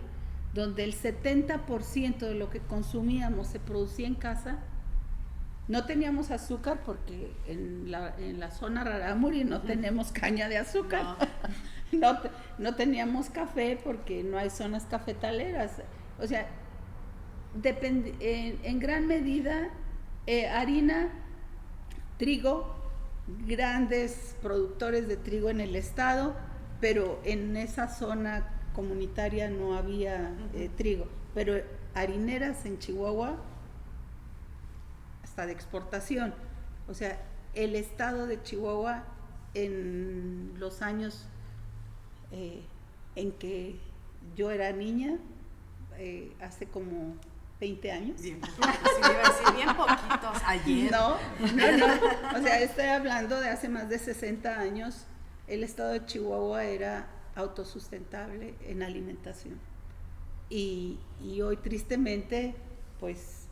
Speaker 3: donde el 70% de lo que consumíamos se producía en casa, no teníamos azúcar porque en la zona Rarámuri no tenemos caña de azúcar. No teníamos café porque no hay zonas cafetaleras. O sea, en gran medida, harina, trigo, grandes productores de trigo en el estado, pero en esa zona comunitaria no había trigo. Pero harineras en Chihuahua, hasta de exportación. O sea, el estado de Chihuahua, en los años en que yo era niña, hace como 20 años.
Speaker 1: Bien, sí, iba a decir, bien poquitos, ayer.
Speaker 3: No, o sea, estoy hablando de hace más de 60 años. El estado de Chihuahua era autosustentable en alimentación. Y hoy, tristemente, pues,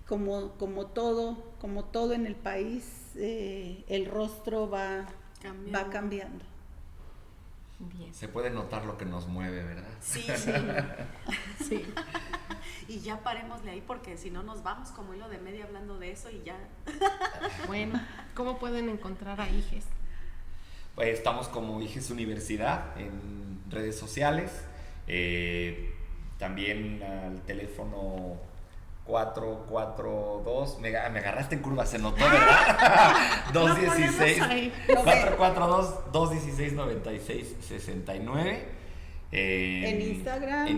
Speaker 3: como todo en el país, el rostro va cambiando.
Speaker 4: Bien. Se puede notar lo que nos mueve, ¿verdad?
Speaker 1: Sí. Sí. Y ya parémosle ahí, porque si no nos vamos como hilo de media hablando de eso y ya.
Speaker 2: Bueno, ¿cómo pueden encontrar a IGES?
Speaker 4: Pues estamos como IGES Universidad en redes sociales, también al teléfono 442, me agarraste en curva, se notó, ¿verdad? 442-216-9669.
Speaker 3: En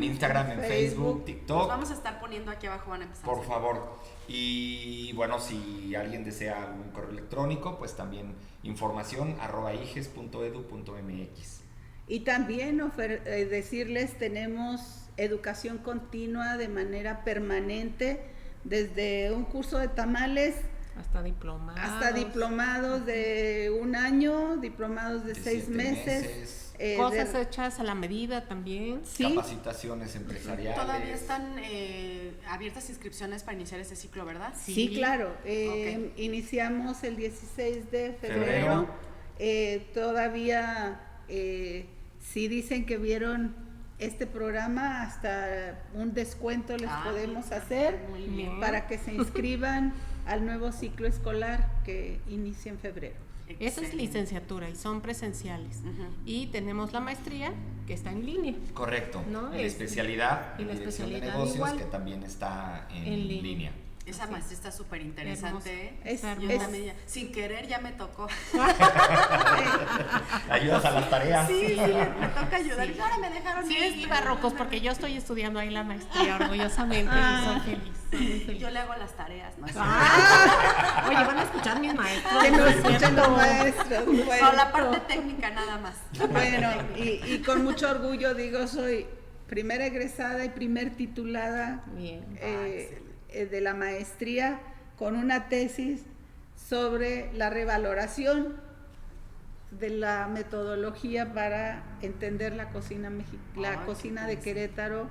Speaker 4: Instagram, en Facebook, TikTok.
Speaker 1: Los vamos a estar poniendo aquí abajo, van a empezar.
Speaker 4: Por favor. Y bueno, si alguien desea algún correo electrónico, pues también información@iges.edu.mx.
Speaker 3: Y también decirles, tenemos educación continua de manera permanente, desde un curso de tamales
Speaker 2: hasta diplomados
Speaker 3: de un año, diplomados de 6 meses.
Speaker 2: Cosas hechas a la medida también.
Speaker 4: ¿Sí? Capacitaciones empresariales.
Speaker 1: Todavía están abiertas inscripciones para iniciar este ciclo, ¿verdad?
Speaker 3: Sí, claro. Okay. Iniciamos el 16 de febrero. Todavía, si dicen que vieron este programa, hasta un descuento les podemos hacer para que se inscriban al nuevo ciclo escolar que inicia en febrero.
Speaker 2: Esa es licenciatura y son presenciales. Y tenemos la maestría que está en línea.
Speaker 4: Correcto. ¿No? Y la especialidad de negocios igual, que también está en línea.
Speaker 1: Esa maestría está súper interesante.
Speaker 3: Es-
Speaker 1: También sin querer ya me tocó.
Speaker 4: Ayudas a las tareas.
Speaker 1: Sí, me toca ayudar.
Speaker 2: Sí.
Speaker 1: Y ahora me dejaron
Speaker 2: Sí, barrocos, porque yo estoy estudiando ahí la maestría orgullosamente y soy feliz. Soy muy feliz.
Speaker 1: Yo le hago las tareas, ¿no?
Speaker 2: Oye, van a escuchar mis maestros.
Speaker 3: Que no
Speaker 2: ¿no es
Speaker 3: escuchen
Speaker 2: cierto?
Speaker 3: los maestros.
Speaker 1: No, la parte técnica nada más.
Speaker 3: Bueno, y con mucho orgullo digo, soy primera egresada y primer titulada
Speaker 2: Bien.
Speaker 3: de la maestría con una tesis sobre la revaloración de la metodología para entender la cocina la cocina de Querétaro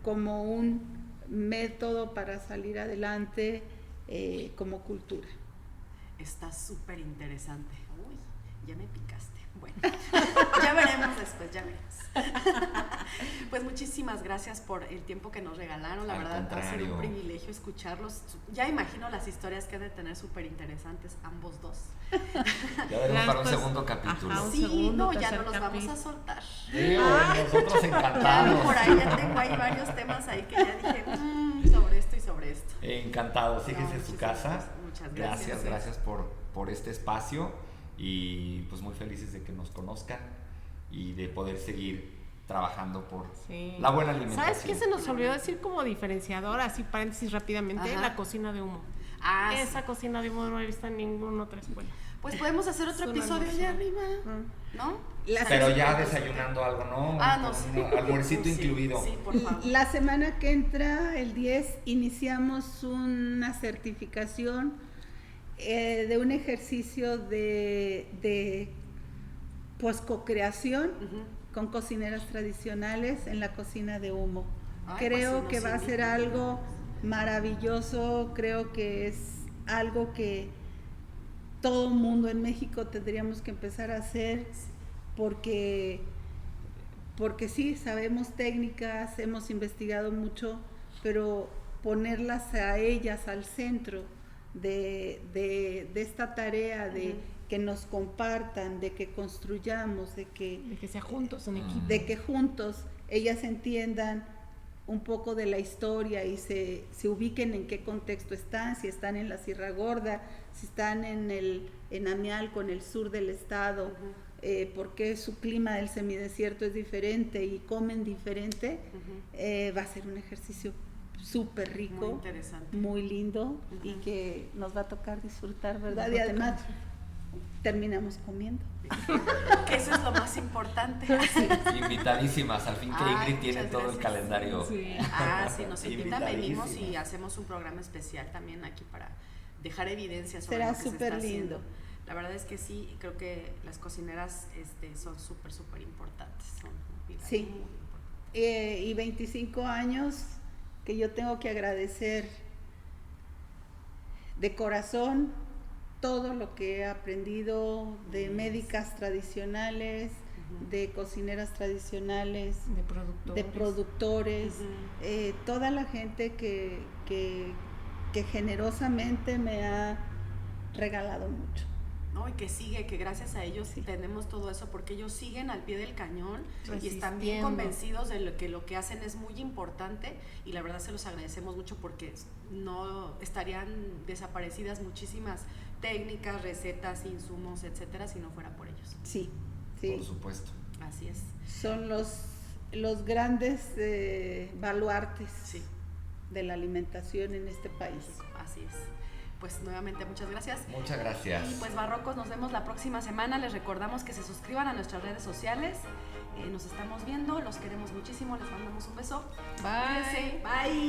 Speaker 3: como un método para salir adelante como cultura.
Speaker 1: Está súper interesante. Uy, ya me picaste. Bueno, ya veremos después, ya veremos. Pues muchísimas gracias por el tiempo que nos regalaron. La
Speaker 4: Al
Speaker 1: verdad ha sido
Speaker 4: contrario.
Speaker 1: un privilegio escucharlos. Ya imagino las historias que han de tener súper interesantes ambos dos.
Speaker 4: Ya veremos para un
Speaker 2: Después-
Speaker 4: segundo capítulo.
Speaker 2: Ajá, un
Speaker 1: Sí,
Speaker 2: segundo,
Speaker 1: no, ya
Speaker 2: tercer
Speaker 1: no los vamos
Speaker 2: capítulo.
Speaker 1: a soltar.
Speaker 4: Nosotros encantados.
Speaker 1: Por ahí ya tengo ahí varios temas ahí que ya dije sobre esto y sobre esto.
Speaker 4: Encantado, síguese en su
Speaker 1: muchísimas
Speaker 4: casa.
Speaker 1: gracias. Muchas gracias.
Speaker 4: Gracias por este espacio y pues muy felices de que nos conozcan y de poder seguir trabajando por
Speaker 2: Sí.
Speaker 4: la buena alimentación.
Speaker 2: ¿Sabes qué se nos olvidó decir como diferenciador? Así paréntesis rápidamente,
Speaker 1: Ajá.
Speaker 2: la cocina de humo.
Speaker 1: Ah,
Speaker 2: Esa cocina de humo no he visto en ninguna otra escuela.
Speaker 1: pues podemos hacer otro
Speaker 2: Es una
Speaker 1: episodio allá
Speaker 2: hermosura.
Speaker 1: arriba, ¿no?
Speaker 4: Pero ya desayunando algo, ¿no?
Speaker 1: Ah, no,
Speaker 4: Con
Speaker 1: sí.
Speaker 4: un almuercito
Speaker 1: Sí,
Speaker 4: incluido.
Speaker 1: Sí, por favor.
Speaker 3: La semana que entra, el 10, iniciamos una certificación de un ejercicio de pues co-creación
Speaker 1: Ujú.
Speaker 3: con cocineras tradicionales en la cocina de humo.
Speaker 1: Ay,
Speaker 3: Creo
Speaker 1: pues sí,
Speaker 3: que
Speaker 1: nos
Speaker 3: va a ser
Speaker 1: invitan.
Speaker 3: algo maravilloso, creo que es algo que todo mundo en México tendríamos que empezar a hacer porque sí, sabemos técnicas, hemos investigado mucho, pero ponerlas a ellas al centro de esta tarea de
Speaker 1: Ujú.
Speaker 3: que nos compartan, de que construyamos, de
Speaker 2: De que sea juntos, en equipo.
Speaker 3: de que juntos ellas entiendan un poco de la historia y se ubiquen en qué contexto están, si están en la Sierra Gorda, si están en Amialco, en el sur del estado, por qué su clima del semidesierto es diferente y comen diferente.
Speaker 1: Ujú.
Speaker 3: Va a ser un ejercicio súper rico,
Speaker 1: Muy interesante.
Speaker 3: muy lindo y
Speaker 1: Ujú.
Speaker 3: que nos va a tocar disfrutar, ¿verdad? Y además terminamos comiendo.
Speaker 1: Que eso es lo más importante.
Speaker 4: Invitadísimas, al fin que
Speaker 1: Ay,
Speaker 4: Ingrid tiene
Speaker 1: muchas
Speaker 4: todo el
Speaker 1: gracias.
Speaker 4: calendario.
Speaker 2: Sí.
Speaker 1: Ah, sí, nos invitan, venimos y
Speaker 4: Invitadísimas.
Speaker 1: hacemos un programa especial también aquí para dejar evidencia sobre
Speaker 3: Será
Speaker 1: lo que se está
Speaker 3: súper
Speaker 1: haciendo.
Speaker 3: lindo.
Speaker 1: La verdad es que sí, creo que las cocineras son súper, súper importantes. Son un pilar
Speaker 3: Sí.
Speaker 1: muy importante.
Speaker 3: Y 25 años que yo tengo que agradecer de corazón todo lo que he aprendido de médicas tradicionales,
Speaker 1: Ujú.
Speaker 3: de cocineras tradicionales,
Speaker 2: De productores.
Speaker 3: de productores,
Speaker 1: Ujú.
Speaker 3: toda la gente que generosamente me ha regalado mucho.
Speaker 1: ¿No? Y que sigue, que gracias a ellos
Speaker 3: Sí.
Speaker 1: tenemos todo eso, porque ellos siguen al pie del cañón y están bien
Speaker 2: Resistiendo.
Speaker 1: convencidos de lo que hacen es muy importante, y la verdad se los agradecemos mucho porque no estarían desaparecidas muchísimas técnicas, recetas, insumos, etcétera, si no fuera por ellos.
Speaker 3: Sí, sí.
Speaker 4: Por supuesto.
Speaker 1: Así es.
Speaker 3: Son los grandes baluartes
Speaker 1: Sí,
Speaker 3: de la alimentación en este país.
Speaker 1: así es. Pues nuevamente muchas gracias.
Speaker 4: Muchas gracias.
Speaker 1: Y pues barrocos, nos vemos la próxima semana. Les recordamos que se suscriban a nuestras redes sociales. Nos estamos viendo, los queremos muchísimo, les mandamos un beso.
Speaker 2: Bye.
Speaker 1: Cuídense. Bye.